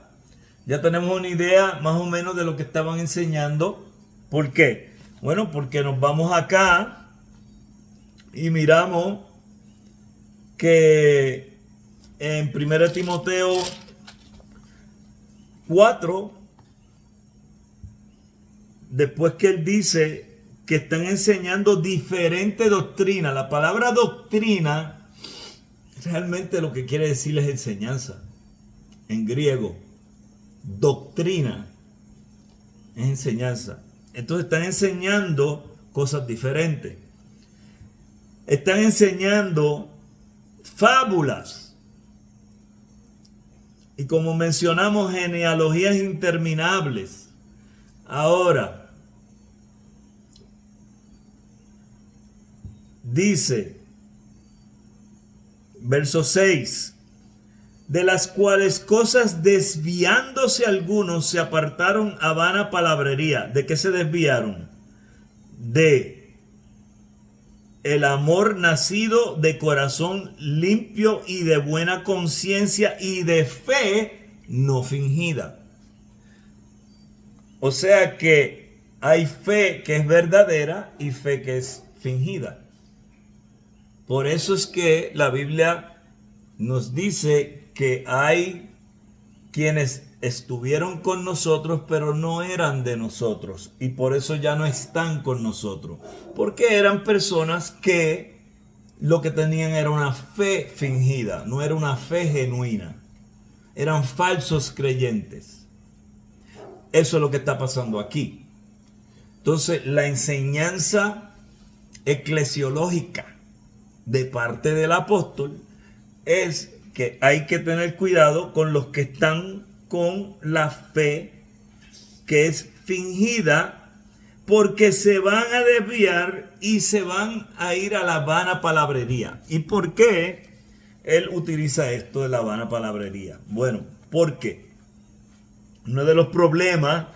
Ya tenemos una idea más o menos de lo que estaban enseñando. ¿Por qué? Bueno, porque nos vamos acá y miramos que en 1 Timoteo 4, después que él dice que están enseñando diferente doctrina, la palabra doctrina realmente lo que quiere decir es enseñanza. En griego, doctrina es enseñanza. Entonces están enseñando cosas diferentes. Están enseñando fábulas. Y como mencionamos, genealogías interminables. Ahora, dice, verso 6, de las cuales cosas desviándose algunos se apartaron a vana palabrería. ¿De qué se desviaron? De el amor nacido de corazón limpio y de buena conciencia y de fe no fingida. O sea que hay fe que es verdadera y fe que es fingida. Por eso es que la Biblia nos dice que hay quienes estuvieron con nosotros pero no eran de nosotros y por eso ya no están con nosotros, porque eran personas que lo que tenían era una fe fingida, no era una fe genuina, eran falsos creyentes. Eso es lo que está pasando aquí. Entonces la enseñanza eclesiológica de parte del apóstol es que hay que tener cuidado con los que están con la fe que es fingida, porque se van a desviar y se van a ir a la vana palabrería. ¿Y por qué él utiliza esto de la vana palabrería? Bueno, porque uno de los problemas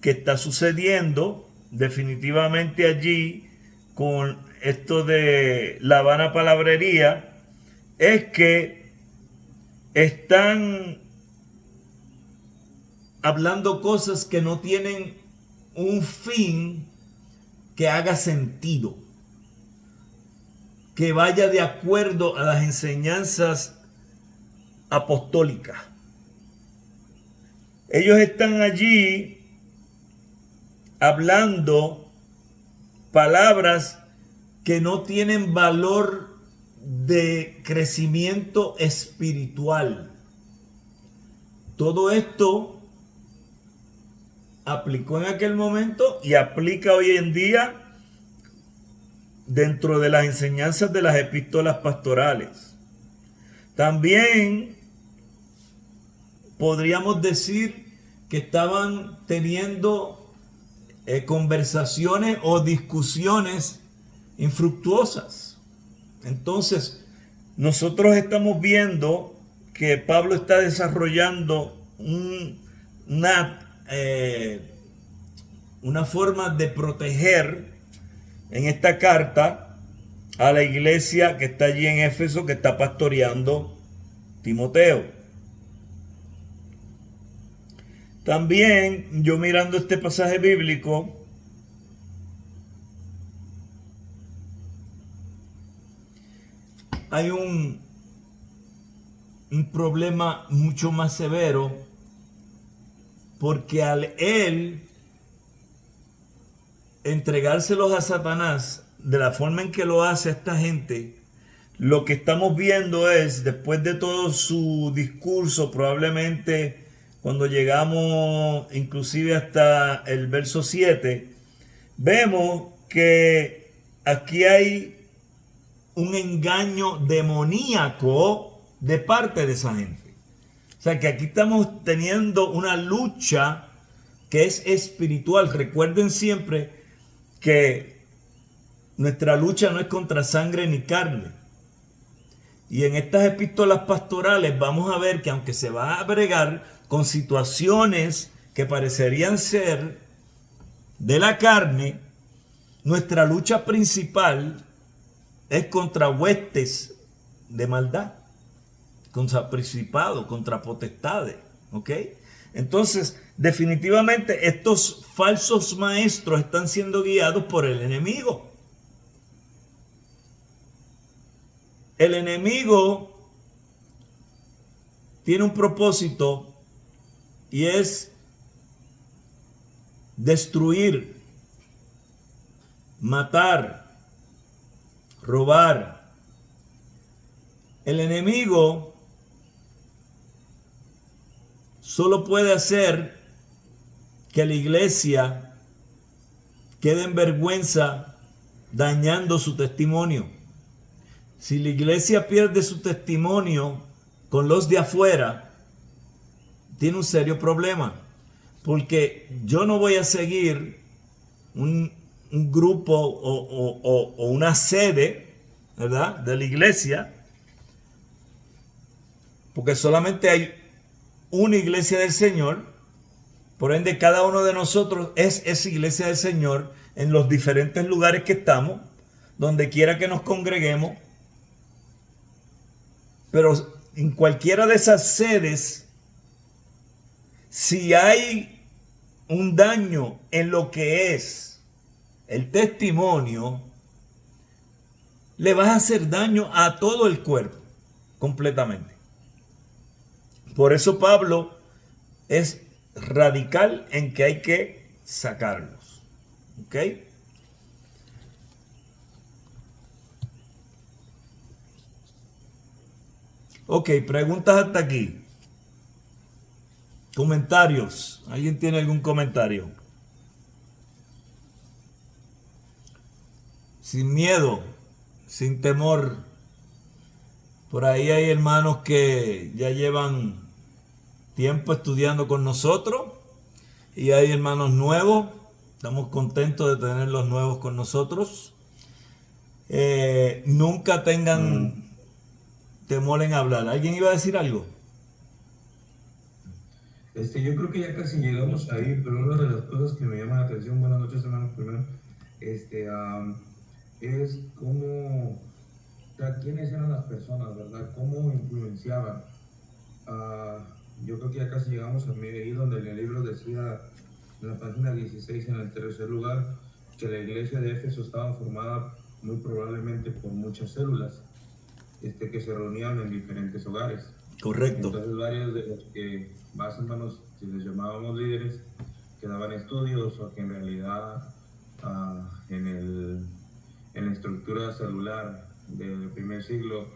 que está sucediendo definitivamente allí con esto de la vana palabrería es que están hablando cosas que no tienen un fin que haga sentido, que vaya de acuerdo a las enseñanzas apostólicas. Ellos están allí hablando palabras que no tienen valor de crecimiento espiritual. Todo esto aplicó en aquel momento y aplica hoy en día dentro de las enseñanzas de las epístolas pastorales. También podríamos decir que estaban teniendo conversaciones o discusiones infructuosas. Entonces, nosotros estamos viendo que Pablo está desarrollando una forma de proteger en esta carta a la iglesia que está allí en Éfeso, que está pastoreando Timoteo. También yo mirando este pasaje bíblico, hay un problema mucho más severo, porque al él entregárselos a Satanás de la forma en que lo hace a esta gente, lo que estamos viendo es, después de todo su discurso, probablemente cuando llegamos inclusive hasta el verso 7, vemos que aquí hay un engaño demoníaco de parte de esa gente. O sea que aquí estamos teniendo una lucha que es espiritual. Recuerden siempre que nuestra lucha no es contra sangre ni carne. Y en estas epístolas pastorales vamos a ver que aunque se va a bregar con situaciones que parecerían ser de la carne, nuestra lucha principal es contra huestes de maldad, contra principados, contra potestades, ¿ok? Entonces, definitivamente estos falsos maestros están siendo guiados por el enemigo. El enemigo tiene un propósito y es destruir, matar, robar. El enemigo solo puede hacer que la iglesia quede en vergüenza dañando su testimonio. Si la iglesia pierde su testimonio con los de afuera, tiene un serio problema. Porque yo no voy a seguir un grupo o una sede, ¿verdad?, de la iglesia, porque solamente hay una iglesia del Señor. Por ende, cada uno de nosotros es esa iglesia del Señor en los diferentes lugares que estamos, donde quiera que nos congreguemos. Pero en cualquiera de esas sedes, si hay un daño en lo que es el testimonio, le vas a hacer daño a todo el cuerpo, completamente. Por eso Pablo es radical en que hay que sacarlos. ¿Ok? Ok, preguntas hasta aquí. Comentarios. ¿Alguien tiene algún comentario? Sin miedo, sin temor. Por ahí hay hermanos que ya llevan tiempo estudiando con nosotros y hay hermanos nuevos. Estamos contentos de tener los nuevos con nosotros. Nunca tengan temor en hablar. ¿Alguien iba a decir algo? Yo creo que ya casi llegamos ahí, pero una de las cosas que me llama la atención, buenas noches hermanos, primero, es cómo, o sea, quiénes eran las personas, ¿verdad? Cómo influenciaban. Yo creo que ya casi llegamos a ahí donde en el libro decía, en la página 16, en el tercer lugar, que la iglesia de Éfeso estaba formada muy probablemente por muchas células, que se reunían en diferentes hogares. Correcto. Entonces varios de los que más o menos, si les llamábamos líderes, que daban estudios o que en realidad en la estructura celular del primer siglo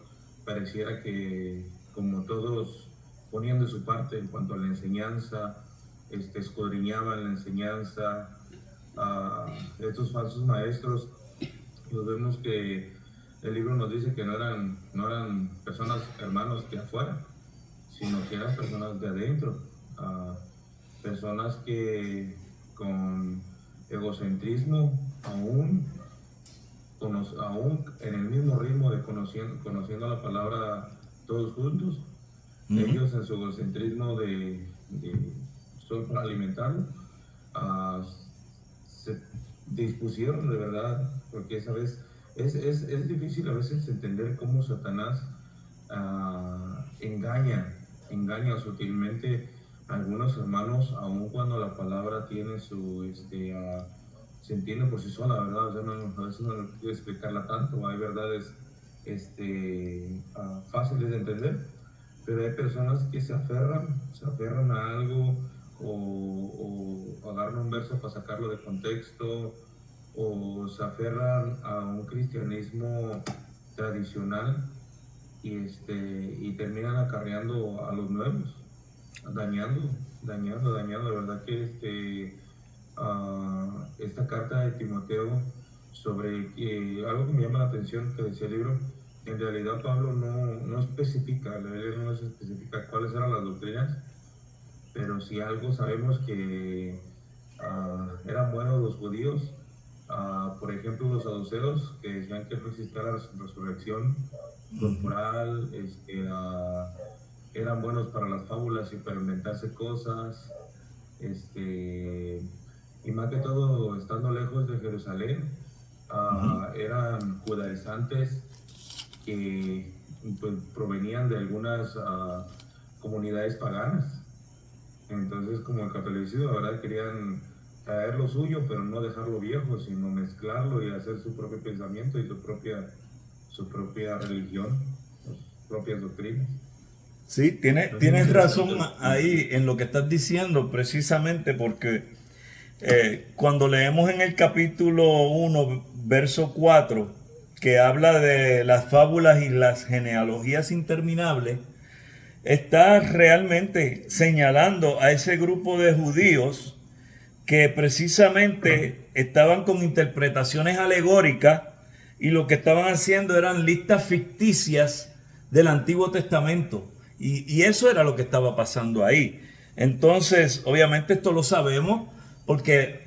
pareciera que como todos ponían de su parte en cuanto a la enseñanza, escudriñaban la enseñanza, estos falsos maestros, los vemos que el libro nos dice que no eran personas, hermanos de afuera, sino que eran personas de adentro, personas que con egocentrismo, aún en el mismo ritmo de conociendo la palabra todos juntos, ellos en su egocentrismo de solo para alimentarlo, se dispusieron de verdad, porque esa vez es difícil a veces entender cómo Satanás engaña sutilmente a algunos hermanos, aun cuando la palabra tiene se entiende por sí sola, ¿verdad? O sea, a veces no hay que explicarla tanto, hay verdades fáciles de entender, pero hay personas que se aferran a algo o agarran un verso para sacarlo de contexto, o se aferran a un cristianismo tradicional y terminan acarreando a los nuevos, dañando, de verdad que esta carta de Timoteo sobre algo que me llama la atención que decía el libro, en realidad Pablo no especifica, la Biblia no nos especifica cuáles eran las doctrinas, pero si algo sabemos que eran buenos los judíos, por ejemplo los saduceos que decían que no existía la resurrección corporal, eran buenos para las fábulas y para inventarse cosas, y más que todo estando lejos de Jerusalén, eran judaizantes que pues, provenían de algunas comunidades paganas. Entonces, como el catolicismo, la verdad, querían traer lo suyo, pero no dejarlo viejo, sino mezclarlo y hacer su propio pensamiento y su propia religión, sus propias doctrinas. Sí, Entonces, tienes interesante. razón ahí en lo que estás diciendo, precisamente porque cuando leemos en el capítulo 1, verso 4, que habla de las fábulas y las genealogías interminables, está realmente señalando a ese grupo de judíos que precisamente estaban con interpretaciones alegóricas y lo que estaban haciendo eran listas ficticias del Antiguo Testamento. Y eso era lo que estaba pasando ahí. Entonces, obviamente esto lo sabemos porque,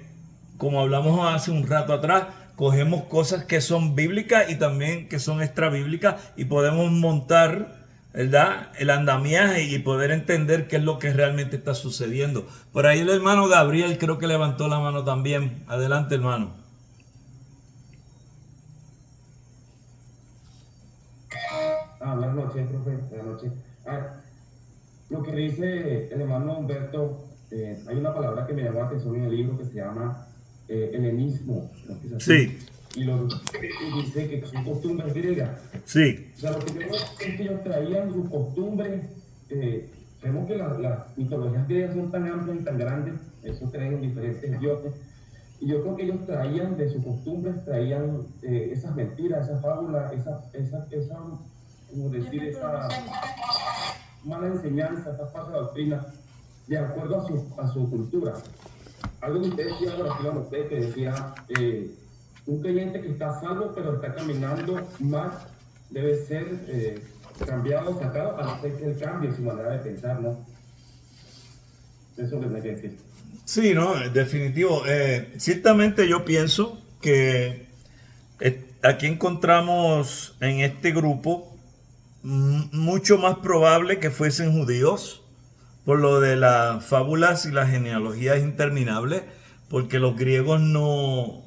como hablamos hace un rato atrás, cogemos cosas que son bíblicas y también que son extra bíblicas y podemos montar, ¿verdad?, el andamiaje y poder entender qué es lo que realmente está sucediendo. Por ahí el hermano Gabriel creo que levantó la mano también. Adelante, hermano. Buenas noches, profe. Buenas noches. Lo que dice el hermano Humberto, hay una palabra que me llamó la atención en el libro que se llama helenismo, creo que es así. Sí, Y dice que son costumbres griegas. sí, O sea, lo que yo veo es que ellos traían sus costumbres. Vemos que las mitologías griegas son tan amplias y tan grandes, eso creen en diferentes dioses. Y yo creo que ellos traían de sus costumbres, traían esas mentiras, esas fábulas, como decir, esa mala enseñanza, esa falsa doctrina, de acuerdo a su cultura. Algo que usted decía, ahora que usted, que decía, un creyente que está salvo, pero está caminando mal, debe ser cambiado, sacado, para hacer que él cambie su manera de pensar, ¿no? Eso es lo que me hay que decir. sí, no, definitivo. Ciertamente yo pienso que aquí encontramos en este grupo mucho más probable que fuesen judíos por lo de las fábulas y las genealogías interminables, porque los griegos no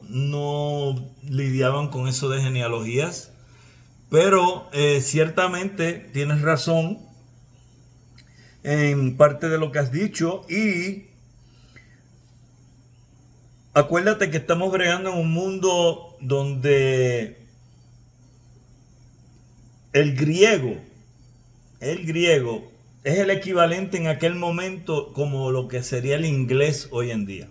lidiaban con eso de genealogías. Pero ciertamente tienes razón en parte de lo que has dicho y acuérdate que estamos bregando en un mundo donde el griego, el griego es el equivalente en aquel momento como lo que sería el inglés hoy en día.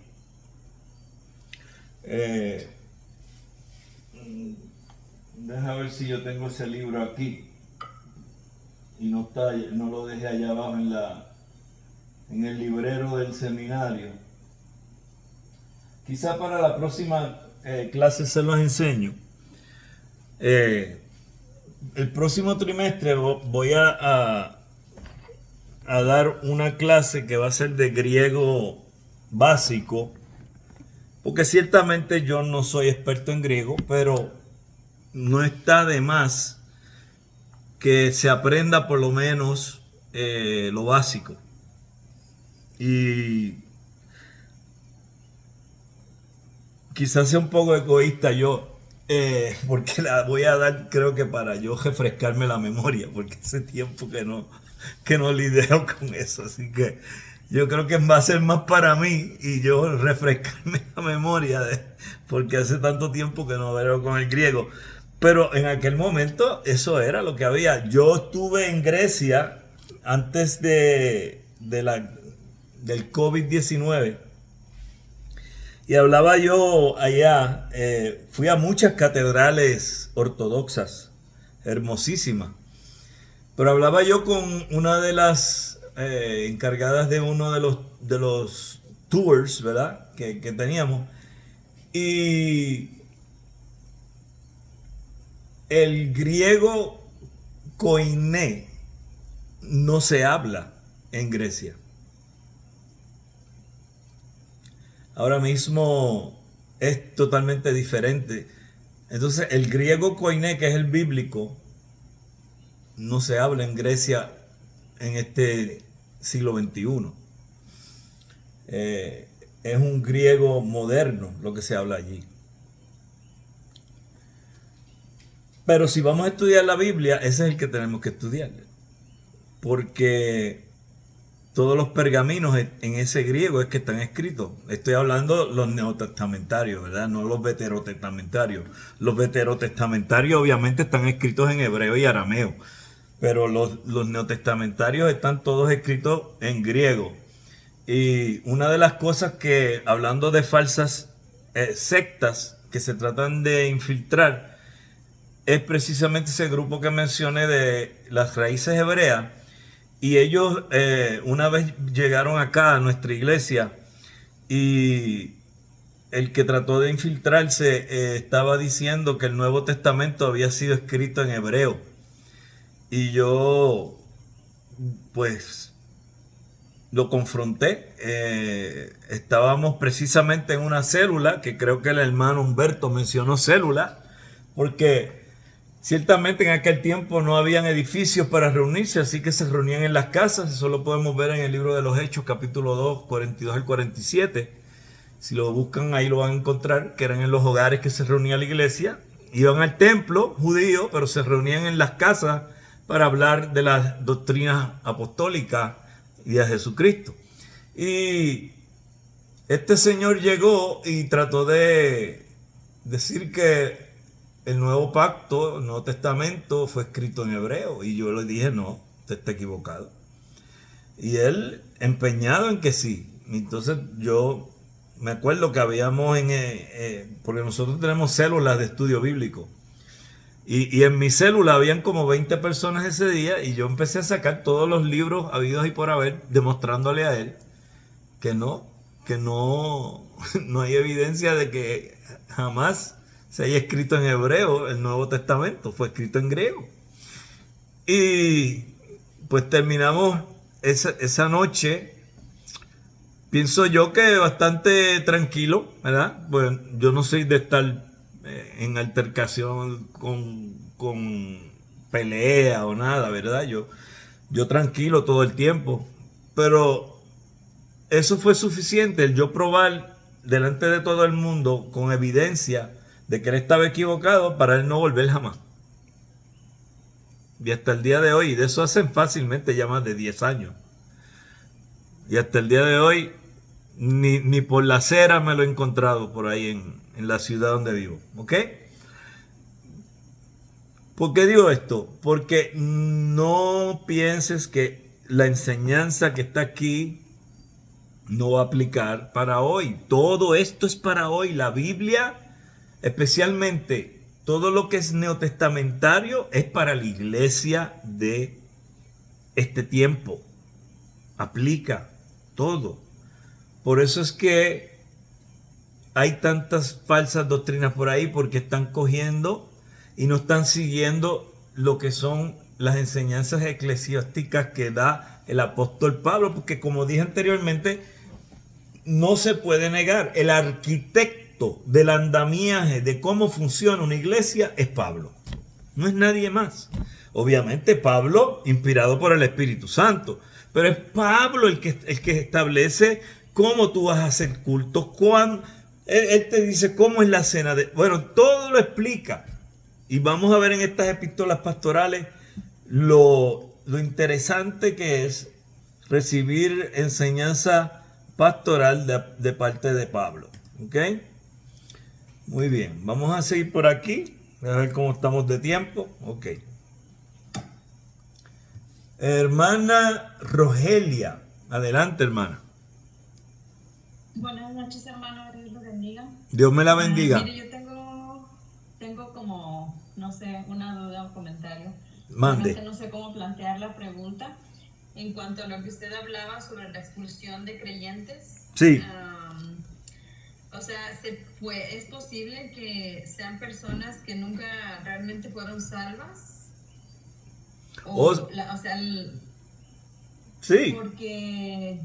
Deja ver si yo tengo ese libro aquí y no lo dejé allá abajo en el librero del seminario. Quizá para la próxima clase se los enseño. El próximo trimestre voy a dar una clase que va a ser de griego básico, porque ciertamente yo no soy experto en griego, pero no está de más que se aprenda por lo menos lo básico. Y quizás sea un poco egoísta yo, porque la voy a dar, creo que para yo refrescarme la memoria, porque hace tiempo que no lidio con eso, así que yo creo que va a ser más para mí y yo refrescarme la memoria, porque hace tanto tiempo que no veo con el griego. Pero en aquel momento eso era lo que había. Yo estuve en Grecia antes del COVID-19 y hablaba yo allá, fui a muchas catedrales ortodoxas, hermosísimas, pero hablaba yo con una de las encargadas de uno de los tours, ¿verdad?, que teníamos, y el griego koiné no se habla en Grecia. Ahora mismo es totalmente diferente. Entonces, el griego koiné, que es el bíblico, no se habla en Grecia en este siglo XXI. Es un griego moderno lo que se habla allí. Pero si vamos a estudiar la Biblia, ese es el que tenemos que estudiar. Porque todos los pergaminos en ese griego es que están escritos. Estoy hablando los neotestamentarios, ¿verdad? No los veterotestamentarios. Los veterotestamentarios obviamente están escritos en hebreo y arameo. Pero los neotestamentarios están todos escritos en griego. Y una de las cosas que, hablando de falsas sectas que se tratan de infiltrar, es precisamente ese grupo que mencioné de las raíces hebreas. Y ellos una vez llegaron acá a nuestra iglesia y el que trató de infiltrarse estaba diciendo que el Nuevo Testamento había sido escrito en hebreo. Y yo, pues, lo confronté. Estábamos precisamente en una célula, que creo que el hermano Humberto mencionó célula, porque ciertamente en aquel tiempo no habían edificios para reunirse, así que se reunían en las casas. Eso lo podemos ver en el libro de los Hechos, capítulo 2, 42 al 47. Si lo buscan ahí lo van a encontrar, que eran en los hogares que se reunía la iglesia. Iban al templo judío, pero se reunían en las casas para hablar de las doctrinas apostólicas y de Jesucristo. Y este señor llegó y trató de decir que el nuevo pacto, el Nuevo Testamento fue escrito en hebreo. Y yo le dije, no, usted está equivocado. Y él empeñado en que sí. Entonces yo me acuerdo que habíamos porque nosotros tenemos células de estudio bíblico. Y en mi célula habían como 20 personas ese día y yo empecé a sacar todos los libros habidos y por haber, demostrándole a él que no hay evidencia de que jamás se haya escrito en hebreo el Nuevo Testamento, fue escrito en griego. Y pues terminamos esa noche, pienso yo que bastante tranquilo, ¿verdad? Pues yo no soy de estar en altercación con pelea o nada, ¿verdad? Yo tranquilo todo el tiempo, pero eso fue suficiente, el yo probar delante de todo el mundo con evidencia de que él estaba equivocado para él no volver jamás. Y hasta el día de hoy, de eso hacen fácilmente ya más de 10 años. Y hasta el día de hoy, ni por la acera me lo he encontrado por ahí en la ciudad donde vivo. ¿Ok? ¿Por qué digo esto? Porque no pienses que la enseñanza que está aquí no va a aplicar para hoy. Todo esto es para hoy. La Biblia, especialmente todo lo que es neotestamentario, es para la iglesia de este tiempo. Aplica todo. Por eso es que hay tantas falsas doctrinas por ahí, porque están cogiendo y no están siguiendo lo que son las enseñanzas eclesiásticas que da el apóstol Pablo, porque como dije anteriormente, no se puede negar, el arquitecto del andamiaje de cómo funciona una iglesia es Pablo, no es nadie más. Obviamente Pablo, inspirado por el Espíritu Santo, pero es Pablo el que establece cómo tú vas a hacer culto, él te dice cómo es la cena, bueno, todo lo explica. Y vamos a ver en estas epístolas pastorales lo interesante que es recibir enseñanza pastoral de parte de Pablo. ¿Ok? Muy bien, vamos a seguir por aquí. A ver cómo estamos de tiempo. Ok. Hermana Rogelia. Adelante, hermana. Buenas noches, hermano. Dios lo bendiga. Dios me la bendiga. Mire, yo tengo como, no sé, una duda o comentario. Mande. No sé cómo plantear la pregunta en cuanto a lo que usted hablaba sobre la expulsión de creyentes. Sí. O sea, ¿es posible que sean personas que nunca realmente fueron salvas? Sí. Porque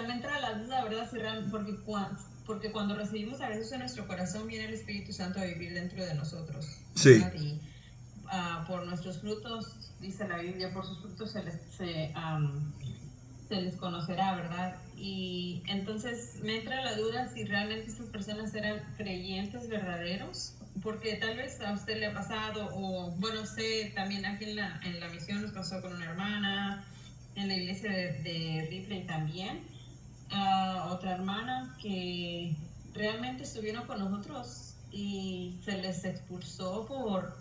me entra la duda, ¿verdad? Porque cuando recibimos a Jesús en nuestro corazón, viene el Espíritu Santo a vivir dentro de nosotros. Sí. Y por nuestros frutos, dice la Biblia, por sus frutos se les conocerá, ¿verdad? Y entonces me entra la duda si realmente estas personas eran creyentes verdaderos, porque tal vez a usted le ha pasado, o bueno, sé, también aquí en la misión nos pasó con una hermana, en la iglesia de Ripley también, otra hermana que realmente estuvieron con nosotros y se les expulsó por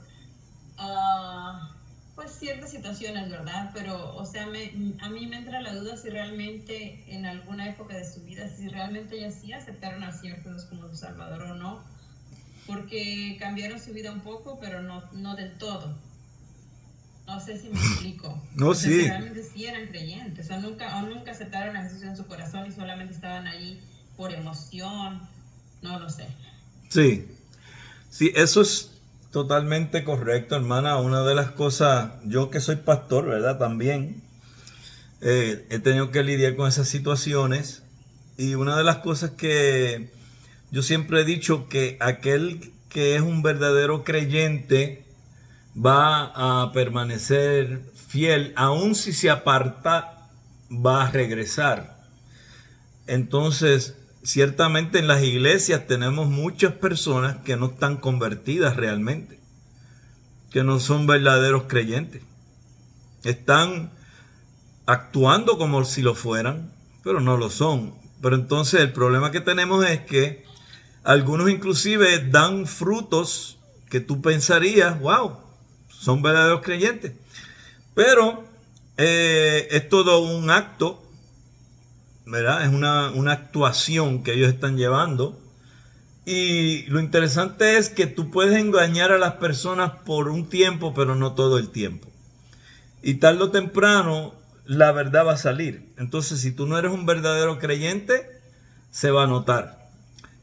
pues ciertas situaciones, ¿verdad? Pero, o sea, a mí me entra la duda si realmente en alguna época de su vida, si realmente ellas sí aceptaron al Señor Jesús como su Salvador o no, porque cambiaron su vida un poco, pero no del todo. No sé si me explico. No, O sea, si sí. realmente sí eran creyentes, o nunca aceptaron a Jesús en su corazón y solamente estaban ahí por emoción, no lo sé. Sí, sí, eso es totalmente correcto, hermana. Una de las cosas, yo que soy pastor, ¿verdad? También he tenido que lidiar con esas situaciones. Y una de las cosas que yo siempre he dicho, que aquel que es un verdadero creyente va a permanecer fiel, aun si se aparta, va a regresar. Entonces, ciertamente en las iglesias tenemos muchas personas que no están convertidas realmente, que no son verdaderos creyentes. Están actuando como si lo fueran, pero no lo son. Pero entonces el problema que tenemos es que algunos inclusive dan frutos que tú pensarías, wow, son verdaderos creyentes. Pero es todo un acto, ¿verdad? Es una actuación que ellos están llevando. Y lo interesante es que tú puedes engañar a las personas por un tiempo, pero no todo el tiempo. Y tarde o temprano la verdad va a salir. Entonces, si tú no eres un verdadero creyente, se va a notar.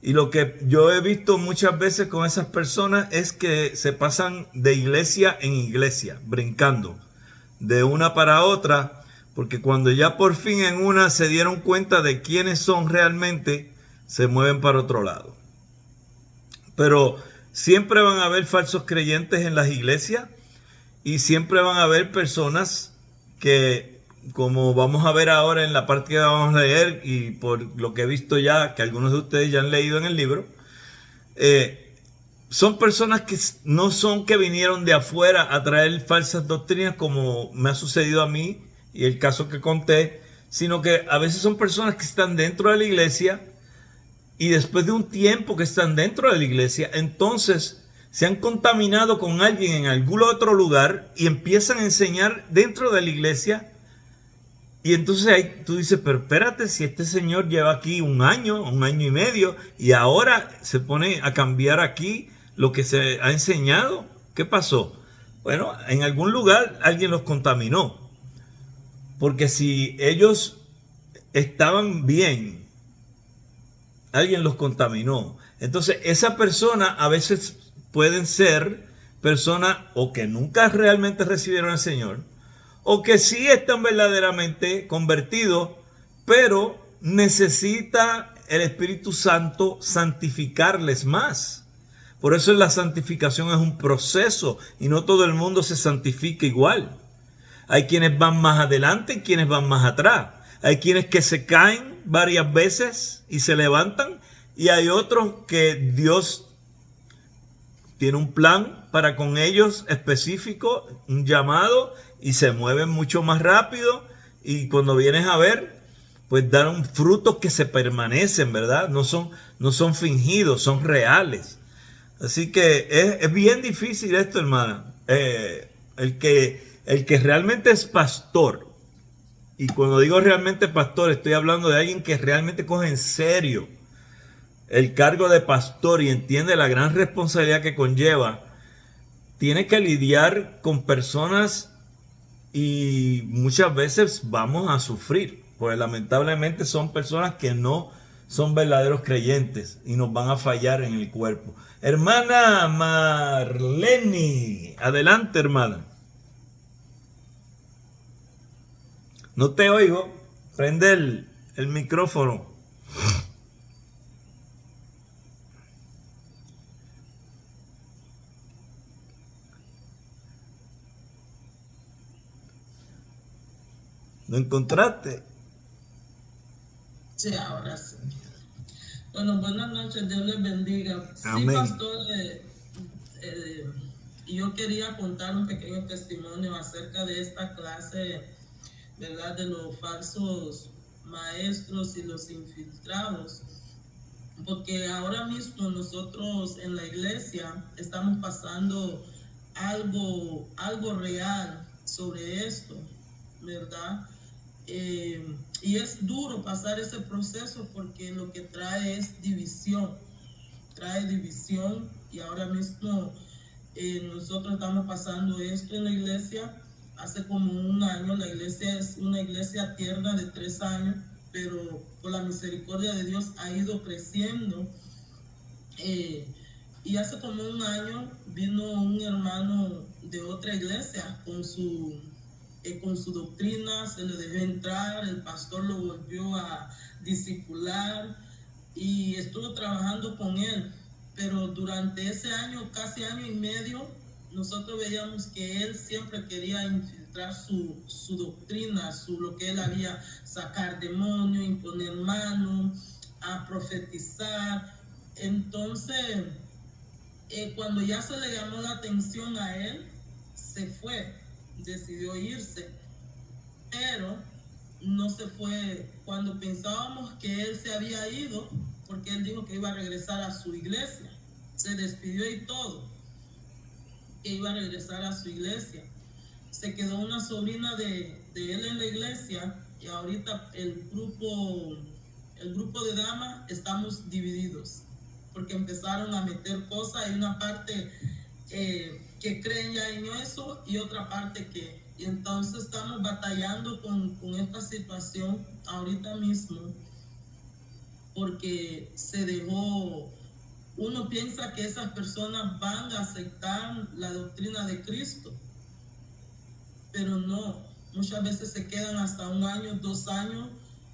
Y lo que yo he visto muchas veces con esas personas es que se pasan de iglesia en iglesia, brincando de una para otra, porque cuando ya por fin en una se dieron cuenta de quiénes son realmente, se mueven para otro lado. Pero siempre van a haber falsos creyentes en las iglesias y siempre van a haber personas que, como vamos a ver ahora en la parte que vamos a leer, y por lo que he visto ya, que algunos de ustedes ya han leído en el libro, son personas que no son que vinieron de afuera a traer falsas doctrinas, como me ha sucedido a mí y el caso que conté, sino que a veces son personas que están dentro de la iglesia y después de un tiempo que están dentro de la iglesia, entonces se han contaminado con alguien en algún otro lugar y empiezan a enseñar dentro de la iglesia. Y entonces ahí tú dices, pero espérate, si este señor lleva aquí un año y medio, y ahora se pone a cambiar aquí lo que se ha enseñado, ¿qué pasó? Bueno, en algún lugar alguien los contaminó. Porque si ellos estaban bien, alguien los contaminó. Entonces, esa persona a veces pueden ser personas o que nunca realmente recibieron al Señor, o que sí están verdaderamente convertidos, pero necesita el Espíritu Santo santificarles más. Por eso la santificación es un proceso y no todo el mundo se santifica igual. Hay quienes van más adelante y quienes van más atrás. Hay quienes que se caen varias veces y se levantan, y hay otros que Dios tiene un plan para con ellos específico, un llamado, y se mueven mucho más rápido, y cuando vienes a ver, pues dan frutos que se permanecen, ¿verdad? No son fingidos, son reales. Así que es bien difícil esto, hermana. El que realmente es pastor, y cuando digo realmente pastor, estoy hablando de alguien que realmente coge en serio el cargo de pastor y entiende la gran responsabilidad que conlleva, tiene que lidiar con personas y muchas veces vamos a sufrir, porque lamentablemente son personas que no son verdaderos creyentes y nos van a fallar en el cuerpo. Hermana Marlene, adelante, hermana. No te oigo, prende el micrófono. ¿Lo encontraste? Sí, ahora sí. Bueno, buenas noches, Dios les bendiga. Sí, Amén. pastor, y yo quería contar un pequeño testimonio acerca de esta clase, ¿verdad? De los falsos maestros y los infiltrados. Porque ahora mismo nosotros en la iglesia estamos pasando algo real sobre esto, ¿verdad? Y es duro pasar ese proceso porque lo que trae es división, y ahora mismo nosotros estamos pasando esto en la iglesia. Hace como un año, la iglesia es una iglesia tierna de 3 años, pero por la misericordia de Dios ha ido creciendo. Y hace como un año vino un hermano de otra iglesia con su doctrina, se le dejó entrar, el pastor lo volvió a discipular y estuvo trabajando con él. Pero durante ese año, casi año y medio, nosotros veíamos que él siempre quería infiltrar su doctrina, lo que él había, sacar demonios, imponer manos, a profetizar. Entonces, cuando ya se le llamó la atención a él, se fue, decidió irse, pero no se fue cuando pensábamos que él se había ido, porque él dijo que iba a regresar a su iglesia, se despidió y todo, que iba a regresar a su iglesia. Se quedó una sobrina de él en la iglesia y ahorita el grupo de damas estamos divididos, porque empezaron a meter cosas. Hay una parte que creen ya en eso y otra parte que... Y entonces estamos batallando con esta situación ahorita mismo, porque se dejó... Uno piensa que esas personas van a aceptar la doctrina de Cristo, pero no. Muchas veces se quedan hasta 1 año, 2 años,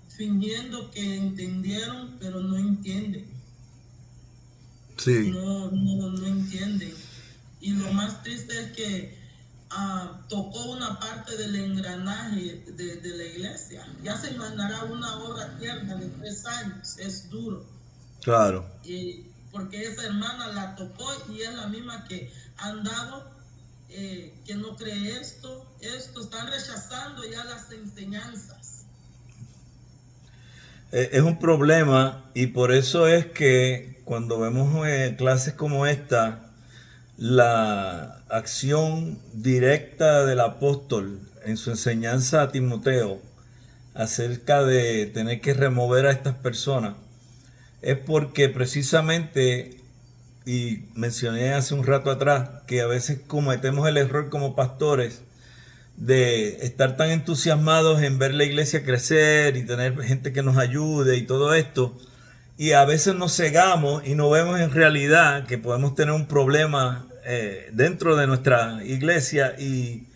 fingiendo que entendieron, pero no entienden. Sí. No entienden. Y lo más triste es que tocó una parte del engranaje de la iglesia. Ya se imaginará una obra tierna de 3 años, es duro. Claro. Porque esa hermana la tocó y es la misma que han dado, que no cree esto, están rechazando ya las enseñanzas. Es un problema y por eso es que cuando vemos clases como esta, la acción directa del apóstol en su enseñanza a Timoteo acerca de tener que remover a estas personas es porque precisamente, y mencioné hace un rato atrás, que a veces cometemos el error como pastores de estar tan entusiasmados en ver la iglesia crecer y tener gente que nos ayude y todo esto, y a veces nos cegamos y no vemos en realidad que podemos tener un problema dentro de nuestra iglesia, y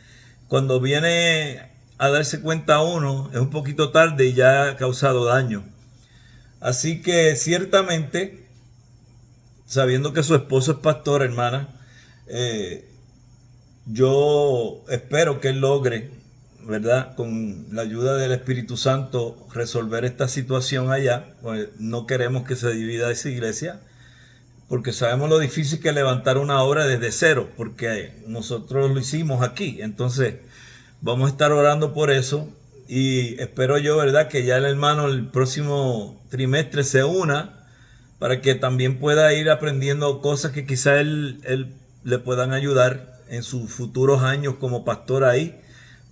cuando viene a darse cuenta uno es un poquito tarde y ya ha causado daño. Así que ciertamente, sabiendo que su esposo es pastor, hermana, yo espero que él logre, ¿verdad?, con la ayuda del Espíritu Santo, resolver esta situación allá. Pues no queremos que se divida esa iglesia, porque sabemos lo difícil que es levantar una obra desde cero, porque nosotros lo hicimos aquí. Entonces vamos a estar orando por eso, y espero yo, ¿verdad?, que ya el hermano el próximo trimestre se una para que también pueda ir aprendiendo cosas que quizá él le puedan ayudar en sus futuros años como pastor ahí,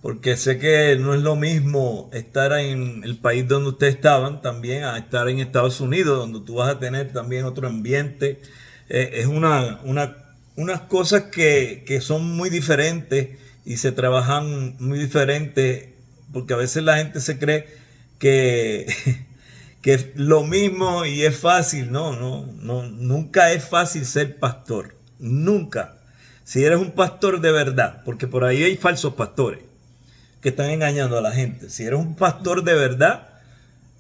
porque sé que no es lo mismo estar en el país donde ustedes estaban también a estar en Estados Unidos, donde tú vas a tener también otro ambiente. Es unas cosas que son muy diferentes y se trabajan muy diferentes, porque a veces la gente se cree que que es lo mismo y es fácil. No, nunca es fácil ser pastor, nunca. Si eres un pastor de verdad, porque por ahí hay falsos pastores que están engañando a la gente. Si eres un pastor de verdad,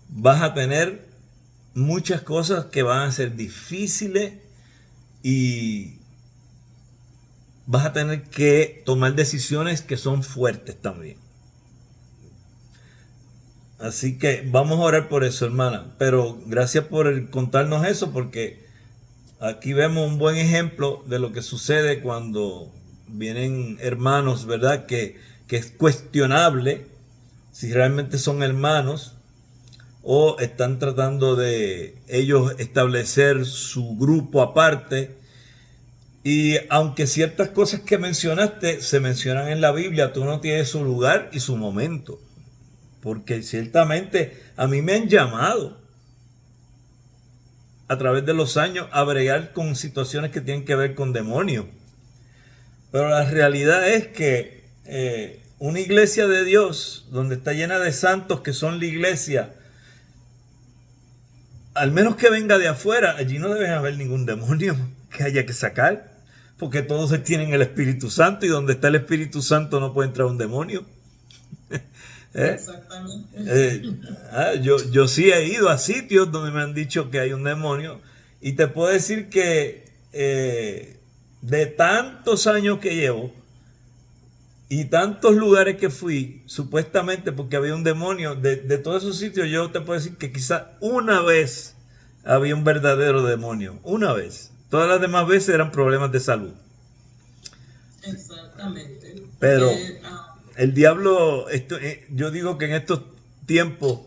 vas a tener muchas cosas que van a ser difíciles y vas a tener que tomar decisiones que son fuertes también. Así que vamos a orar por eso, hermana. Pero gracias por contarnos eso, porque aquí vemos un buen ejemplo de lo que sucede cuando vienen hermanos, ¿verdad? Que es cuestionable si realmente son hermanos o están tratando de ellos establecer su grupo aparte. Y aunque ciertas cosas que mencionaste se mencionan en la Biblia, tú no tienes su lugar y su momento. Porque ciertamente a mí me han llamado a través de los años a bregar con situaciones que tienen que ver con demonios. Pero la realidad es que una iglesia de Dios, donde está llena de santos que son la iglesia, al menos que venga de afuera, allí no debe haber ningún demonio que haya que sacar, porque todos tienen el Espíritu Santo y donde está el Espíritu Santo no puede entrar un demonio. Exactamente. Yo sí he ido a sitios donde me han dicho que hay un demonio y te puedo decir que de tantos años que llevo y tantos lugares que fui, supuestamente porque había un demonio, de todos esos sitios yo te puedo decir que quizás una vez había un verdadero demonio, una vez. Todas las demás veces eran problemas de salud. Exactamente. Pero Porque, el diablo, yo digo que en estos tiempos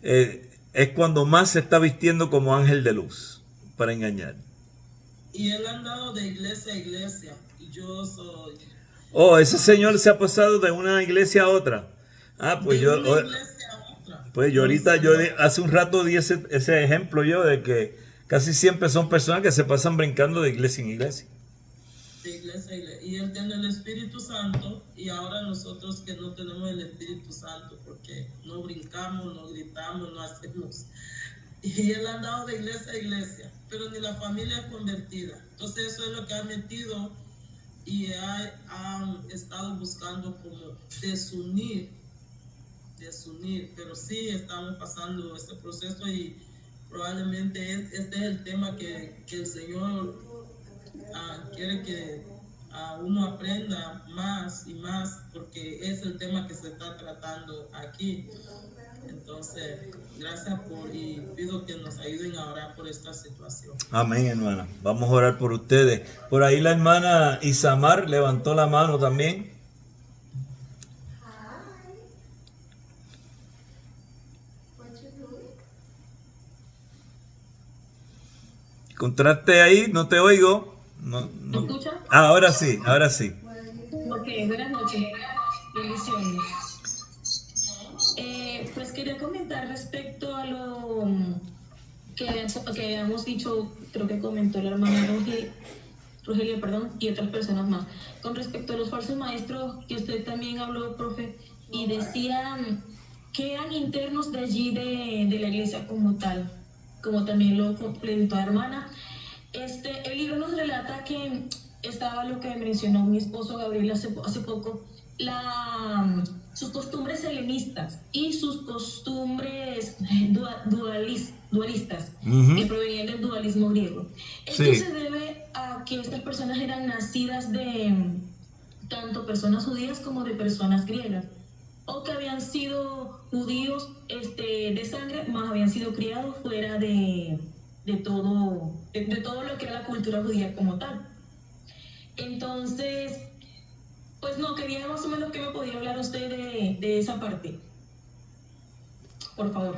es cuando más se está vistiendo como ángel de luz para engañar. y él ha andado de iglesia a iglesia. Y yo soy Oh, ese señor se ha pasado de una iglesia a otra. Pues de una iglesia a otra. pues yo ahorita, hace un rato di ese ejemplo yo de que casi siempre son personas que se pasan brincando de iglesia en iglesia. De iglesia a iglesia. Y él tiene el Espíritu Santo, y ahora nosotros que no tenemos el Espíritu Santo, porque no brincamos, no gritamos, no hacemos. Y él ha andado de iglesia a iglesia, pero ni la familia es convertida. Entonces eso es lo que ha metido y han estado buscando como desunir, pero sí estamos pasando este proceso y probablemente este es el tema que el Señor quiere que uno aprenda más y más, porque es el tema que se está tratando aquí. Entonces, gracias y pido que nos ayuden a orar por esta situación. Amén, hermana. Vamos a orar por ustedes. Por ahí la hermana Isamar levantó la mano también. Contraste ahí, no te oigo. No. ¿Me escucha? Ahora sí, ahora sí. Ok, buenas noches. Bendiciones. Pues quería comentar respecto a lo que habíamos dicho, creo que comentó la hermana Rogelia, y otras personas más, con respecto a los falsos maestros, que usted también habló, profe, y decía que eran internos de allí, de la iglesia como tal, como también lo complementó la hermana. El libro nos relata que estaba lo que mencionó mi esposo Gabriel hace poco, sus costumbres helenistas y sus costumbres dualistas, que provenían del dualismo griego. Esto se debe a que estas personas eran nacidas de tanto personas judías como de personas griegas, o que habían sido judíos de sangre, más habían sido criados fuera de todo lo que era la cultura judía como tal. Entonces, pues no, quería más o menos que me podía hablar usted de esa parte. Por favor.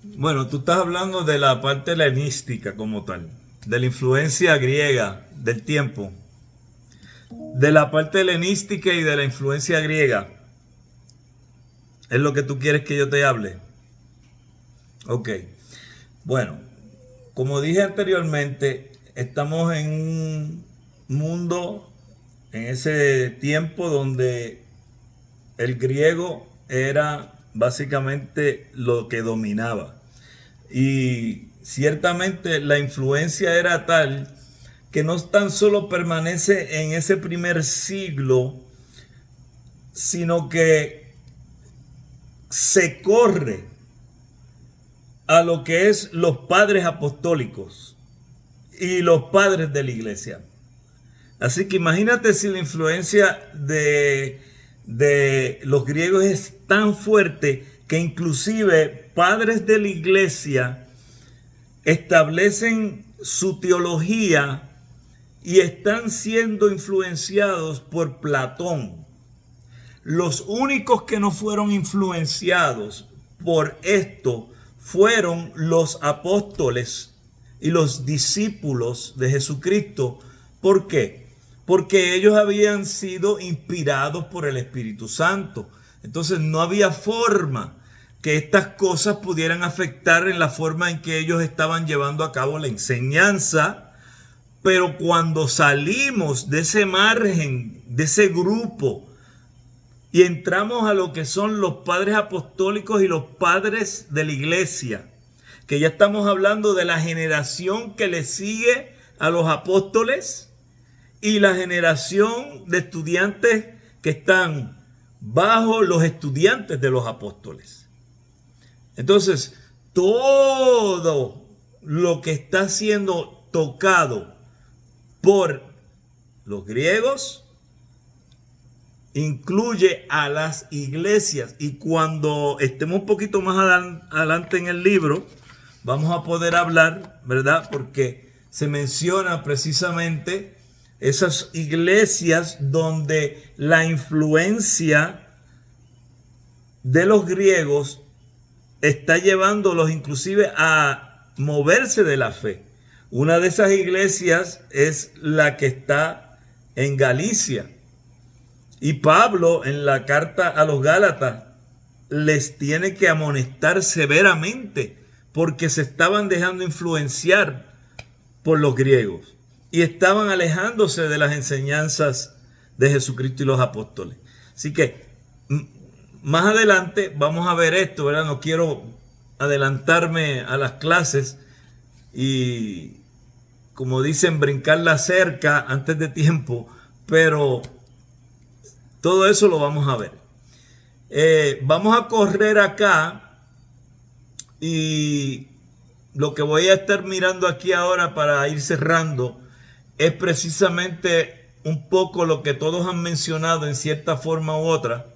Bueno, tú estás hablando de la parte helenística como tal, de la influencia griega del tiempo, de la parte helenística y de la influencia griega. ¿Es lo que tú quieres que yo te hable? Ok. Bueno, como dije anteriormente, estamos en un mundo, en ese tiempo donde el griego era básicamente lo que dominaba. Y ciertamente la influencia era tal que no tan solo permanece en ese primer siglo, sino que se corre a lo que es los padres apostólicos y los padres de la iglesia. Así que imagínate si la influencia de los griegos es tan fuerte que inclusive padres de la iglesia establecen su teología y están siendo influenciados por Platón. Los únicos que no fueron influenciados por esto fueron los apóstoles y los discípulos de Jesucristo. ¿Por qué? Porque ellos habían sido inspirados por el Espíritu Santo. Entonces no había forma que estas cosas pudieran afectar en la forma en que ellos estaban llevando a cabo la enseñanza. Pero cuando salimos de ese margen, de ese grupo, y entramos a lo que son los padres apostólicos y los padres de la iglesia, que ya estamos hablando de la generación que le sigue a los apóstoles y la generación de estudiantes que están bajo los estudiantes de los apóstoles. Entonces, todo lo que está siendo tocado por los griegos incluye a las iglesias, y cuando estemos un poquito más adelante en el libro vamos a poder hablar, ¿verdad? Porque se menciona precisamente esas iglesias donde la influencia de los griegos está llevándolos inclusive a moverse de la fe. Una de esas iglesias es la que está en Galicia. Y Pablo en la carta a los Gálatas les tiene que amonestar severamente porque se estaban dejando influenciar por los griegos y estaban alejándose de las enseñanzas de Jesucristo y los apóstoles. Así que más adelante vamos a ver esto, ¿verdad? No quiero adelantarme a las clases y, como dicen, brincar la cerca antes de tiempo, pero todo eso lo vamos a ver. Vamos a correr acá y lo que voy a estar mirando aquí ahora para ir cerrando es precisamente un poco lo que todos han mencionado en cierta forma u otra.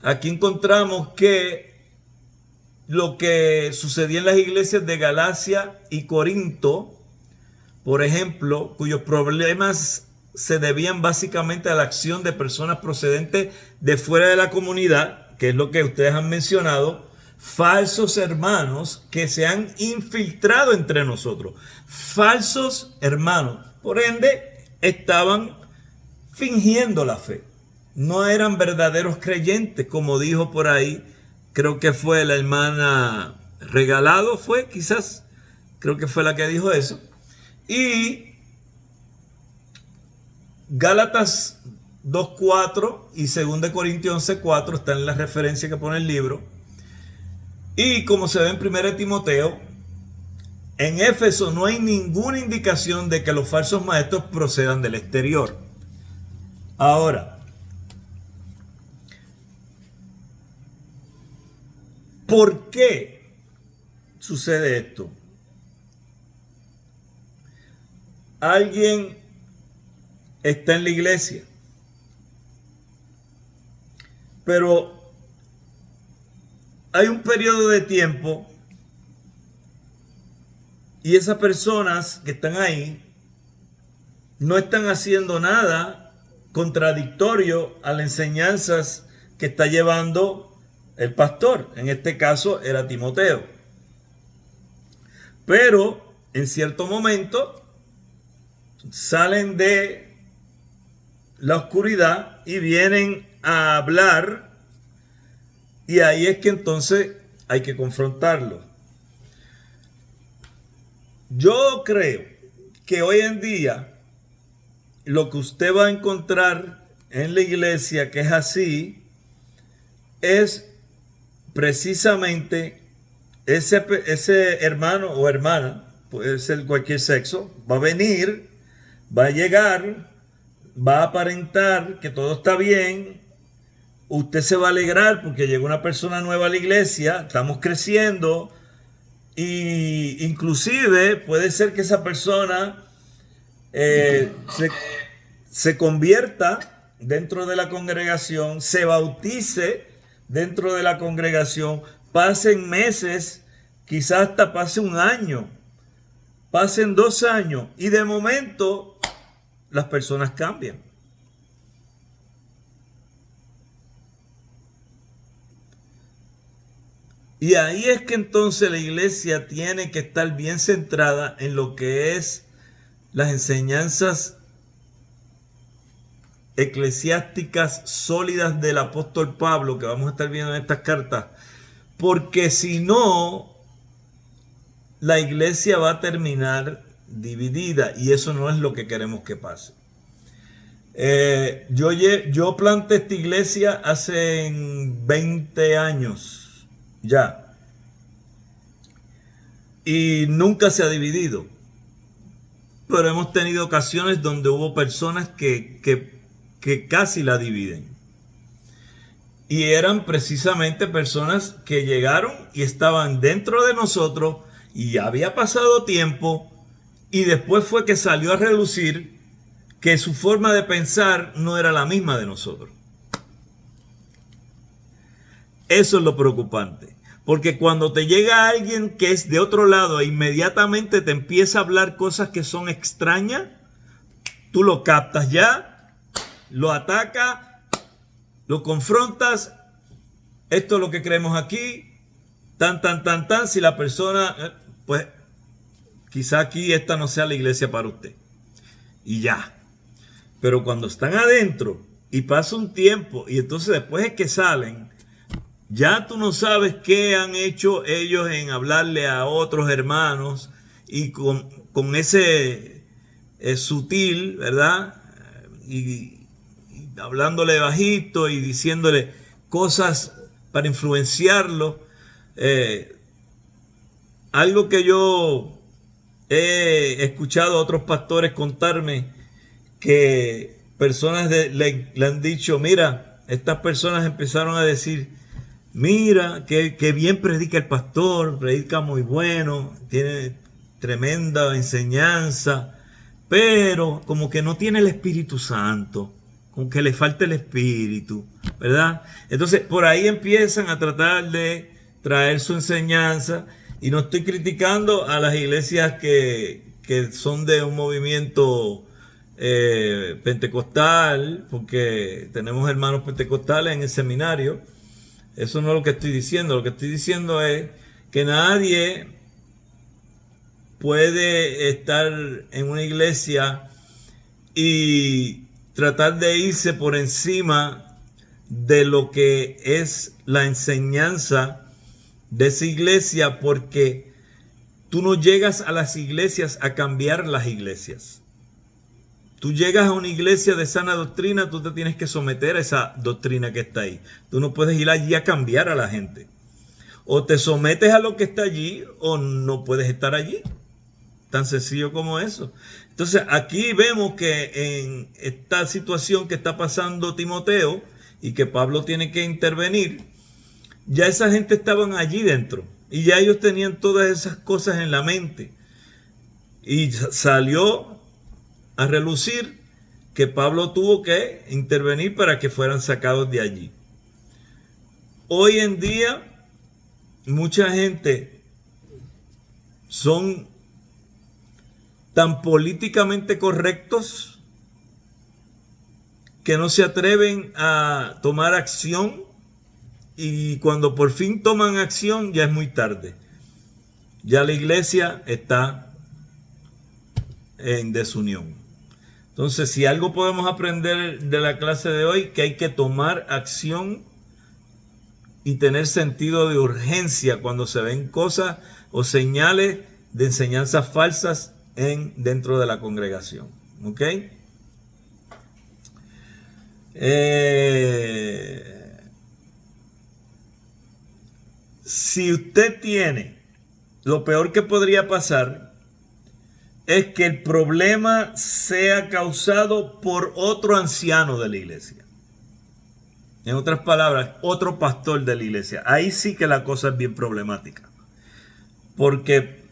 Aquí encontramos que lo que sucedía en las iglesias de Galacia y Corinto, por ejemplo, cuyos problemas se debían básicamente a la acción de personas procedentes de fuera de la comunidad, que es lo que ustedes han mencionado, falsos hermanos que se han infiltrado entre nosotros. Falsos hermanos. Por ende, estaban fingiendo la fe. No eran verdaderos creyentes, como dijo por ahí, creo que fue la hermana Regalado, creo que fue la que dijo eso. Y Gálatas 2.4 y 2 Corintios 11.4 están en la referencia que pone el libro. Y como se ve en 1 Timoteo, en Éfeso no hay ninguna indicación de que los falsos maestros procedan del exterior. Ahora, ¿por qué sucede esto? Alguien está en la iglesia, pero hay un periodo de tiempo y esas personas que están ahí no están haciendo nada contradictorio a las enseñanzas que está llevando el pastor. En este caso era Timoteo. Pero en cierto momento salen de la oscuridad y vienen a hablar, y ahí es que entonces hay que confrontarlo. Yo creo que hoy en día lo que usted va a encontrar en la iglesia que es así es precisamente ese hermano o hermana, puede ser cualquier sexo, va a venir, va a llegar, va a aparentar que todo está bien. Usted se va a alegrar porque llegó una persona nueva a la iglesia, estamos creciendo, y inclusive puede ser que esa persona se convierta dentro de la congregación, se bautice dentro de la congregación, pasen meses, quizás hasta pase un año pasen 2 años y de momento las personas cambian. Y ahí es que entonces la iglesia tiene que estar bien centrada en lo que es las enseñanzas eclesiásticas sólidas del apóstol Pablo, que vamos a estar viendo en estas cartas, porque si no, la iglesia va a terminar dividida y eso no es lo que queremos que pase. Yo planté esta iglesia hace 20 años ya y nunca se ha dividido, pero hemos tenido ocasiones donde hubo personas que casi la dividen. Y eran precisamente personas que llegaron y estaban dentro de nosotros y había pasado tiempo y después fue que salió a relucir que su forma de pensar no era la misma de nosotros. Eso es lo preocupante. Porque cuando te llega alguien que es de otro lado e inmediatamente te empieza a hablar cosas que son extrañas, tú lo captas ya, lo atacas, lo confrontas. Esto es lo que creemos aquí. Tan. Si la persona, pues quizá aquí esta no sea la iglesia para usted. Y ya. Pero cuando están adentro y pasa un tiempo y entonces después es que salen, ya tú no sabes qué han hecho ellos en hablarle a otros hermanos y con ese sutil, ¿verdad? Y hablándole bajito y diciéndole cosas para influenciarlo. Algo que yo he escuchado a otros pastores contarme, que personas le han dicho, mira, estas personas empezaron a decir, mira, que bien predica el pastor, predica muy bueno, tiene tremenda enseñanza, pero como que no tiene el Espíritu Santo, como que le falta el Espíritu, ¿verdad? Entonces por ahí empiezan a tratar de traer su enseñanza, y no estoy criticando a las iglesias que son de un movimiento pentecostal, porque tenemos hermanos pentecostales en el seminario. Eso no es lo que estoy diciendo. Lo que estoy diciendo es que nadie puede estar en una iglesia y tratar de irse por encima de lo que es la enseñanza de esa iglesia, porque tú no llegas a las iglesias a cambiar las iglesias. Tú llegas a una iglesia de sana doctrina, tú te tienes que someter a esa doctrina que está ahí. Tú no puedes ir allí a cambiar a la gente. O te sometes a lo que está allí o no puedes estar allí. Tan sencillo como eso. Entonces aquí vemos que en esta situación que está pasando Timoteo y que Pablo tiene que intervenir, ya esa gente estaban allí dentro y ya ellos tenían todas esas cosas en la mente. Y salió a relucir que Pablo tuvo que intervenir para que fueran sacados de allí. Hoy en día mucha gente son tan políticamente correctos que no se atreven a tomar acción, y cuando por fin toman acción ya es muy tarde. Ya la iglesia está en desunión. Entonces, si algo podemos aprender de la clase de hoy, que hay que tomar acción y tener sentido de urgencia cuando se ven cosas o señales de enseñanzas falsas dentro de la congregación. ¿Ok? Si usted tiene, lo peor que podría pasar es que el problema sea causado por otro anciano de la iglesia. En otras palabras, otro pastor de la iglesia. Ahí sí que la cosa es bien problemática. Porque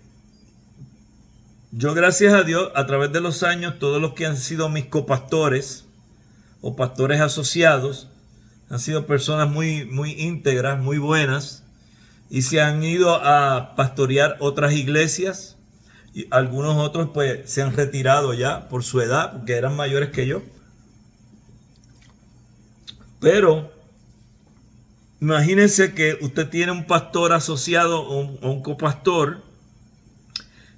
yo, gracias a Dios, a través de los años, todos los que han sido mis copastores o pastores asociados han sido personas muy, muy íntegras, muy buenas, y se han ido a pastorear otras iglesias. Y algunos otros pues se han retirado ya por su edad, porque eran mayores que yo. Pero imagínense que usted tiene un pastor asociado o un copastor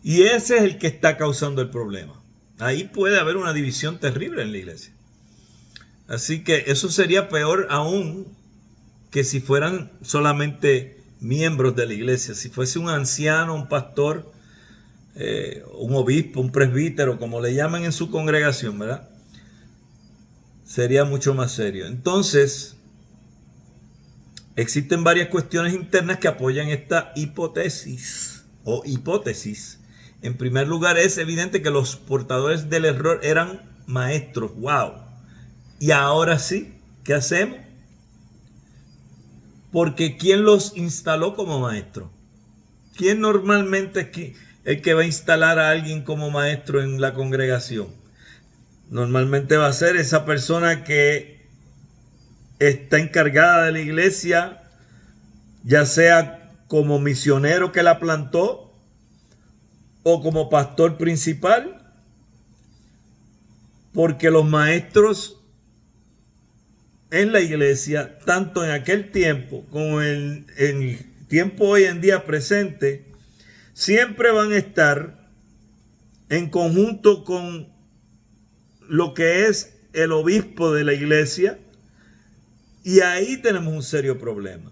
y ese es el que está causando el problema. Ahí puede haber una división terrible en la iglesia. Así que eso sería peor aún que si fueran solamente miembros de la iglesia. Si fuese un anciano, un pastor, un obispo, un presbítero, como le llaman en su congregación, ¿verdad? Sería mucho más serio. Entonces, existen varias cuestiones internas que apoyan esta hipótesis o hipótesis. En primer lugar, es evidente que los portadores del error eran maestros. ¡Wow! Y ahora sí, ¿qué hacemos? Porque ¿quién los instaló como maestro? ¿Quién normalmente es el que va a instalar a alguien como maestro en la congregación? Normalmente va a ser esa persona que está encargada de la iglesia, ya sea como misionero que la plantó o como pastor principal, porque los maestros en la iglesia, tanto en aquel tiempo como en el tiempo hoy en día presente, siempre van a estar en conjunto con lo que es el obispo de la iglesia, y ahí tenemos un serio problema.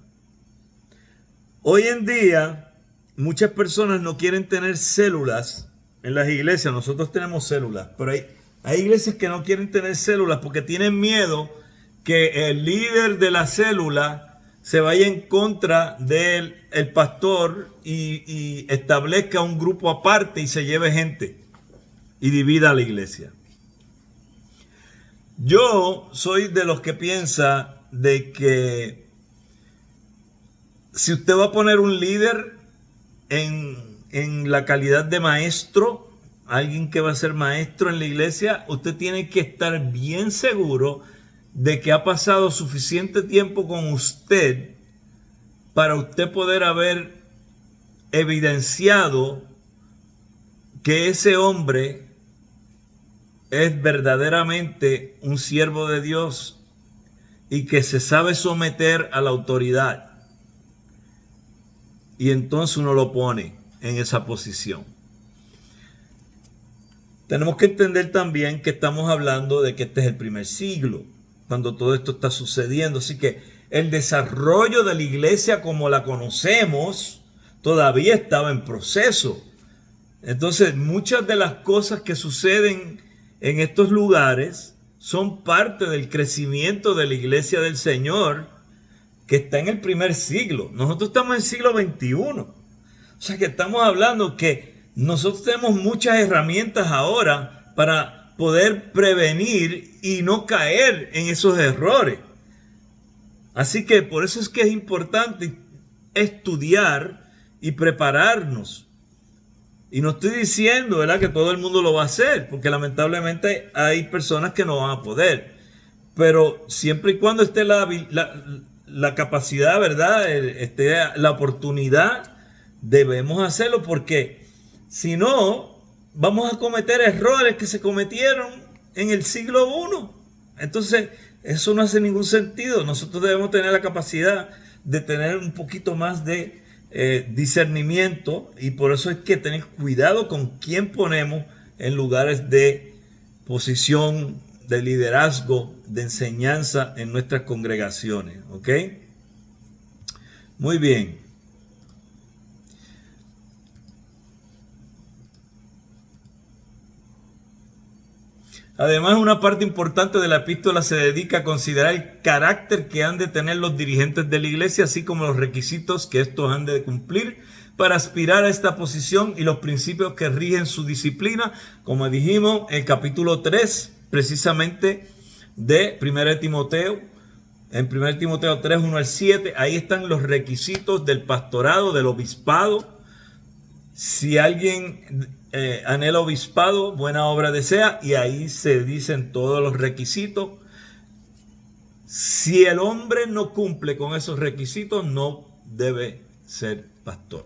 Hoy en día, muchas personas no quieren tener células en las iglesias. Nosotros tenemos células, pero hay iglesias que no quieren tener células porque tienen miedo que el líder de la célula se vaya en contra del pastor y establezca un grupo aparte y se lleve gente y divida a la iglesia. Yo soy de los que piensa de que si usted va a poner un líder en la calidad de maestro, alguien que va a ser maestro en la iglesia, usted tiene que estar bien seguro de que ha pasado suficiente tiempo con usted para usted poder haber evidenciado que ese hombre es verdaderamente un siervo de Dios y que se sabe someter a la autoridad. Y entonces uno lo pone en esa posición. Tenemos que entender también que estamos hablando de que este es el primer siglo, cuando todo esto está sucediendo. Así que el desarrollo de la iglesia como la conocemos todavía estaba en proceso. Entonces, muchas de las cosas que suceden en estos lugares son parte del crecimiento de la iglesia del Señor, que está en el primer siglo. Nosotros estamos en el siglo XXI. O sea que estamos hablando que nosotros tenemos muchas herramientas ahora para poder prevenir y no caer en esos errores. Así que por eso es que es importante estudiar y prepararnos. Y no estoy diciendo, ¿verdad?, que todo el mundo lo va a hacer, porque lamentablemente hay personas que no van a poder. Pero siempre y cuando esté la capacidad, ¿verdad?, esté la oportunidad, debemos hacerlo, porque si no, vamos a cometer errores que se cometieron en el siglo I. Entonces, eso no hace ningún sentido. Nosotros debemos tener la capacidad de tener un poquito más de discernimiento, y por eso es que tener cuidado con quién ponemos en lugares de posición, de liderazgo, de enseñanza en nuestras congregaciones. ¿Ok? Muy bien. Además, una parte importante de la epístola se dedica a considerar el carácter que han de tener los dirigentes de la iglesia, así como los requisitos que estos han de cumplir para aspirar a esta posición y los principios que rigen su disciplina, como dijimos en el capítulo 3, precisamente de 1 Timoteo, en 1 Timoteo 3, 1 al 7, ahí están los requisitos del pastorado, del obispado. Si alguien anhela obispado, buena obra desea, y ahí se dicen todos los requisitos. Si el hombre no cumple con esos requisitos, no debe ser pastor.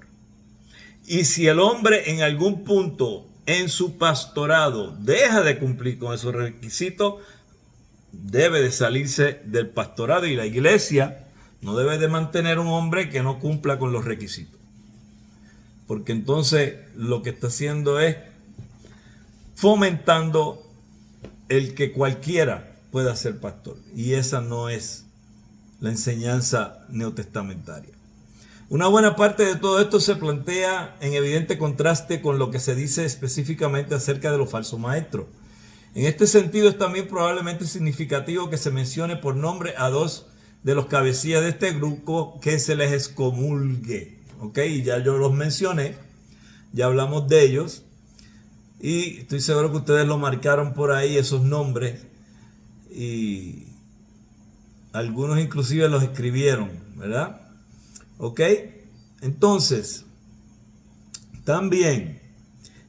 Y si el hombre en algún punto en su pastorado deja de cumplir con esos requisitos, debe de salirse del pastorado, y la iglesia no debe de mantener un hombre que no cumpla con los requisitos. Porque entonces lo que está haciendo es fomentando el que cualquiera pueda ser pastor. Y esa no es la enseñanza neotestamentaria. Una buena parte de todo esto se plantea en evidente contraste con lo que se dice específicamente acerca de los falsos maestros. En este sentido es también probablemente significativo que se mencione por nombre a dos de los cabecillas de este grupo que se les excomulgue. ¿Ok? Y ya yo los mencioné, ya hablamos de ellos. Y estoy seguro que ustedes lo marcaron por ahí, esos nombres. Y algunos inclusive los escribieron, ¿verdad? ¿Ok? Entonces, también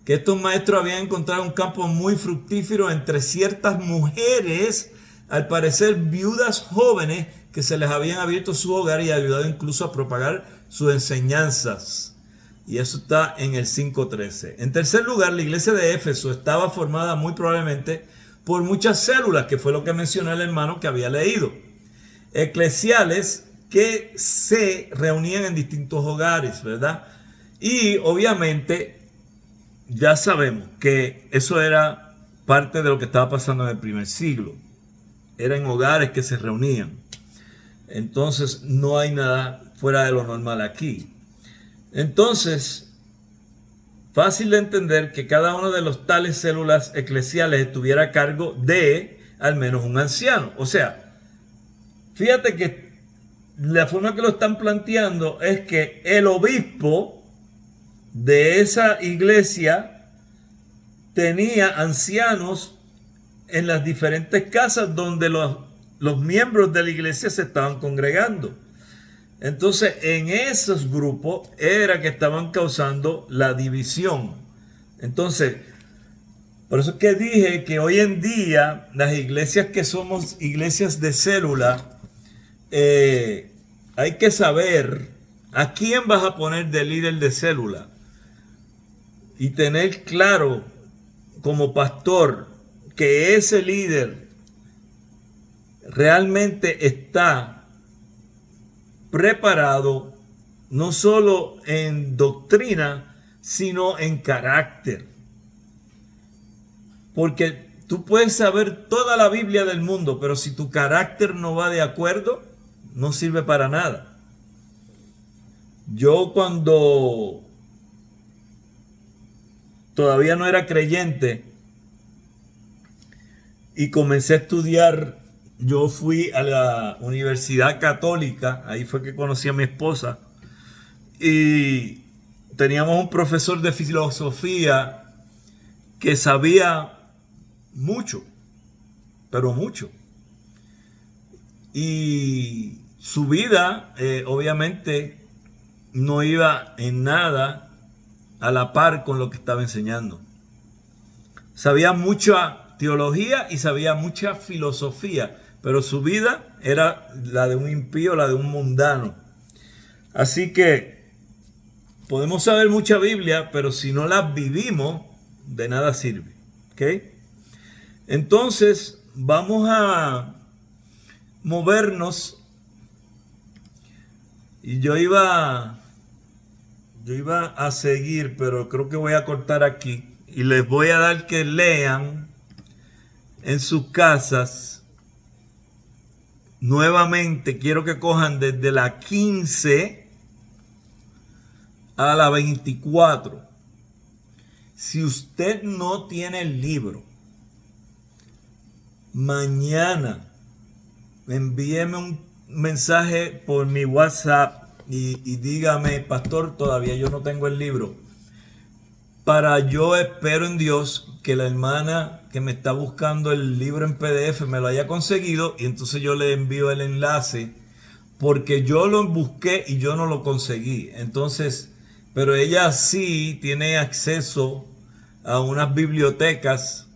que estos maestros habían encontrado un campo muy fructífero entre ciertas mujeres, al parecer viudas jóvenes, que se les habían abierto su hogar y ayudado incluso a propagar sus enseñanzas. Y eso está en el 5.13. En tercer lugar, la iglesia de Éfeso estaba formada muy probablemente por muchas células, que fue lo que mencionó el hermano que había leído. Eclesiales que se reunían en distintos hogares, ¿verdad? Y obviamente ya sabemos que eso era parte de lo que estaba pasando en el primer siglo. Eran hogares que se reunían. Entonces no hay nada fuera de lo normal aquí. Entonces, fácil de entender que cada una de las tales células eclesiales estuviera a cargo de al menos un anciano. O sea, fíjate que la forma que lo están planteando es que el obispo de esa iglesia tenía ancianos en las diferentes casas donde los miembros de la iglesia se estaban congregando. Entonces, en esos grupos era que estaban causando la división. Entonces, por eso es que dije que hoy en día las iglesias que somos iglesias de célula, hay que saber a quién vas a poner de líder de célula y tener claro como pastor que ese líder realmente está preparado no solo en doctrina, sino en carácter. Porque tú puedes saber toda la Biblia del mundo, pero si tu carácter no va de acuerdo, no sirve para nada. Yo cuando todavía no era creyente y comencé a estudiar, yo fui a la Universidad Católica, ahí fue que conocí a mi esposa, y teníamos un profesor de filosofía que sabía mucho, pero mucho. Y su vida, obviamente, no iba en nada a la par con lo que estaba enseñando. Sabía mucha teología y sabía mucha filosofía, pero su vida era la de un impío, la de un mundano. Así que podemos saber mucha Biblia, pero si no la vivimos, de nada sirve. ¿Ok? Entonces, vamos a movernos. Y yo iba a seguir, pero creo que voy a cortar aquí. Y les voy a dar que lean en sus casas. Nuevamente, quiero que cojan desde la 15 a la 24. Si usted no tiene el libro, mañana envíeme un mensaje por mi WhatsApp y dígame: pastor, todavía yo no tengo el libro. Para yo espero en Dios que la hermana que me está buscando el libro en PDF me lo haya conseguido, y entonces yo le envío el enlace, porque yo lo busqué y yo no lo conseguí. Entonces, pero ella sí tiene acceso a unas bibliotecas,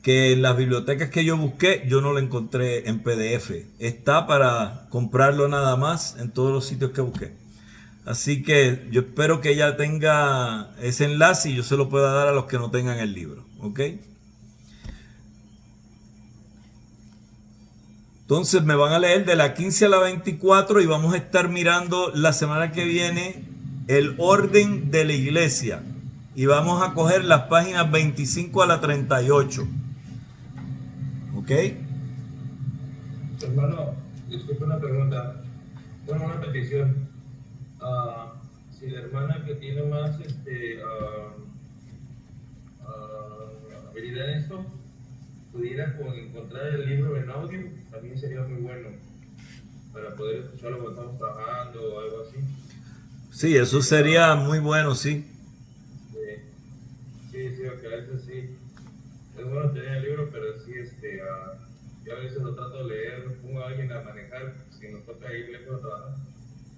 que en las bibliotecas que yo busqué yo no lo encontré en PDF. Está para comprarlo nada más en todos los sitios que busqué. Así que yo espero que ella tenga ese enlace y yo se lo pueda dar a los que no tengan el libro, ¿ok? Entonces me van a leer de la 15 a la 24 y vamos a estar mirando la semana que viene el orden de la iglesia. Y vamos a coger las páginas 25 a la 38. ¿Ok? Hermano, disculpe una pregunta. Bueno, una petición. Si la hermana que tiene más habilidad en esto pudiera encontrar el libro en audio, también sería muy bueno para poder escucharlo cuando estamos trabajando o algo así. Sí, eso sería muy bueno, sí. Sí, porque a veces sí es bueno tener el libro, pero sí, yo a veces lo trato de leer, pongo a alguien a manejar, si nos toca ir lejos a trabajar,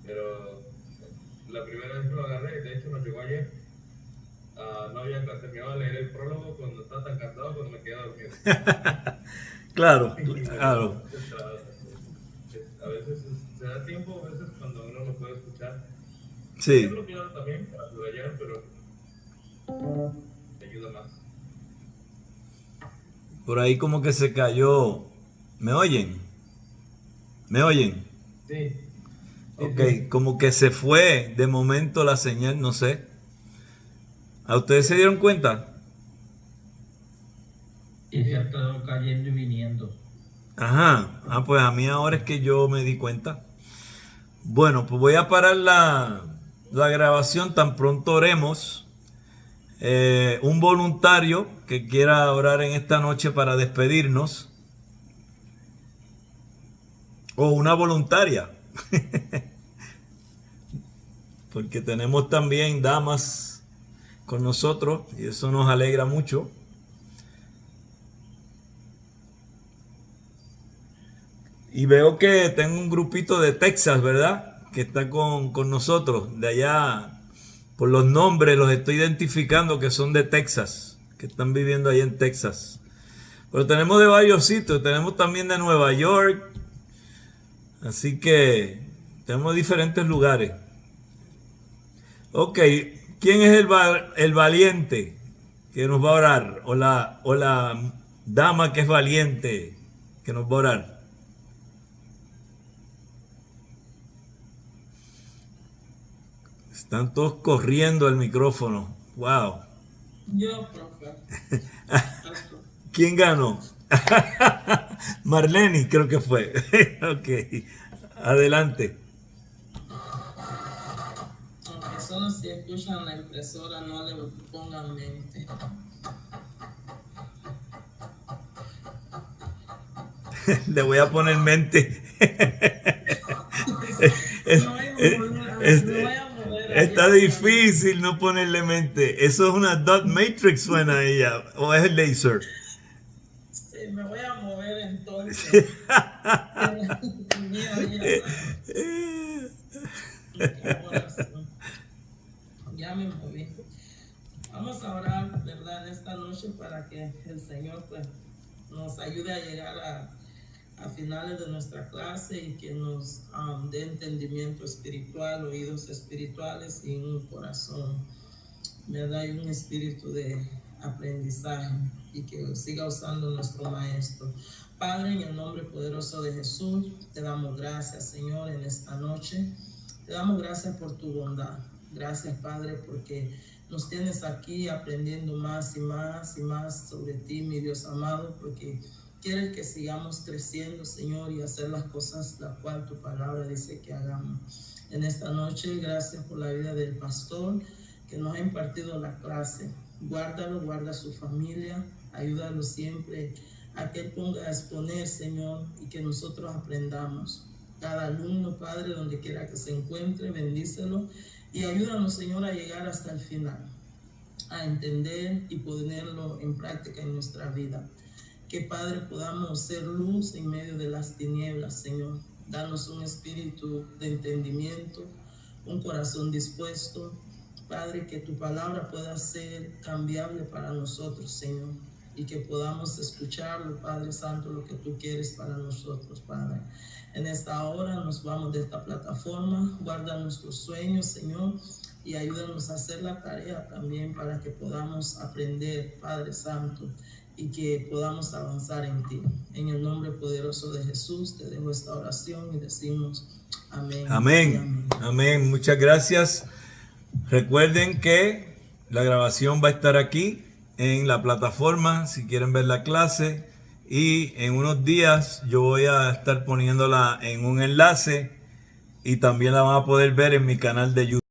pero la primera vez que lo agarré, de hecho nos llegó ayer, no había terminado de leer el prólogo cuando estaba tan cansado cuando me quedé dormido. Claro, claro. A veces se da tiempo, a veces cuando uno lo puede escuchar. Sí. Yo lo quiero también para subrayar, pero te ayuda más. Por ahí como que se cayó. ¿Me oyen? ¿Me oyen? Sí. Ok, Sí. como que se fue de momento la señal, no sé. ¿A ustedes se dieron cuenta? Y se ha estado cayendo y viniendo. Ajá, pues a mí ahora es que yo me di cuenta. Bueno, pues voy a parar la grabación, tan pronto oremos. Un voluntario que quiera orar en esta noche para despedirnos. O una voluntaria. Porque tenemos también damas con nosotros y eso nos alegra mucho. Y veo que tengo un grupito de Texas, ¿verdad? Que está con nosotros. De allá, por los nombres, los estoy identificando que son de Texas. Que están viviendo ahí en Texas. Pero tenemos de varios sitios. Tenemos también de Nueva York. Así que tenemos diferentes lugares. Ok, ¿quién es el valiente que nos va a orar? O la dama que es valiente que nos va a orar. Están todos corriendo al micrófono. Wow. Yo, profe. ¿Quién ganó? Marlene, creo que fue. Ok. Adelante. Aunque solo si escuchan la impresora, no le pongan mente. Le voy a poner mente. Está difícil no ponerle mente. Eso es una dot matrix, suena a ella. O es el laser. Sí, me voy a mover entonces. Ya me moví. Vamos a orar, ¿verdad?, en esta noche para que el Señor pues nos ayude a llegar a finales de nuestra clase y que nos dé entendimiento espiritual, oídos espirituales y un corazón, ¿verdad?, y un espíritu de aprendizaje, y que siga usando nuestro Maestro. Padre, en el nombre poderoso de Jesús, te damos gracias, Señor, en esta noche. Te damos gracias por tu bondad. Gracias, Padre, porque nos tienes aquí aprendiendo más y más y más sobre ti, mi Dios amado, porque quieres que sigamos creciendo, Señor, y hacer las cosas las cuales tu palabra dice que hagamos. En esta noche, gracias por la vida del pastor que nos ha impartido la clase. Guárdalo, guarda a su familia, ayúdalo siempre a que él ponga a exponer, Señor, y que nosotros aprendamos. Cada alumno, Padre, donde quiera que se encuentre, bendícelo y ayúdanos, Señor, a llegar hasta el final, a entender y ponerlo en práctica en nuestra vida. Que, Padre, podamos ser luz en medio de las tinieblas, Señor. Danos un espíritu de entendimiento, un corazón dispuesto, Padre, que tu palabra pueda ser cambiable para nosotros, Señor. y que podamos escucharlo, Padre Santo, lo que tú quieres para nosotros, Padre. En esta hora nos vamos de esta plataforma, guarda nuestros sueños, Señor, y ayúdanos a hacer la tarea también para que podamos aprender, Padre Santo, y que podamos avanzar en ti. En el nombre poderoso de Jesús te dejo esta oración y decimos amén. Amén. Amén. Muchas gracias. Recuerden que la grabación va a estar aquí en la plataforma si quieren ver la clase, y en unos días yo voy a estar poniéndola en un enlace y también la van a poder ver en mi canal de YouTube.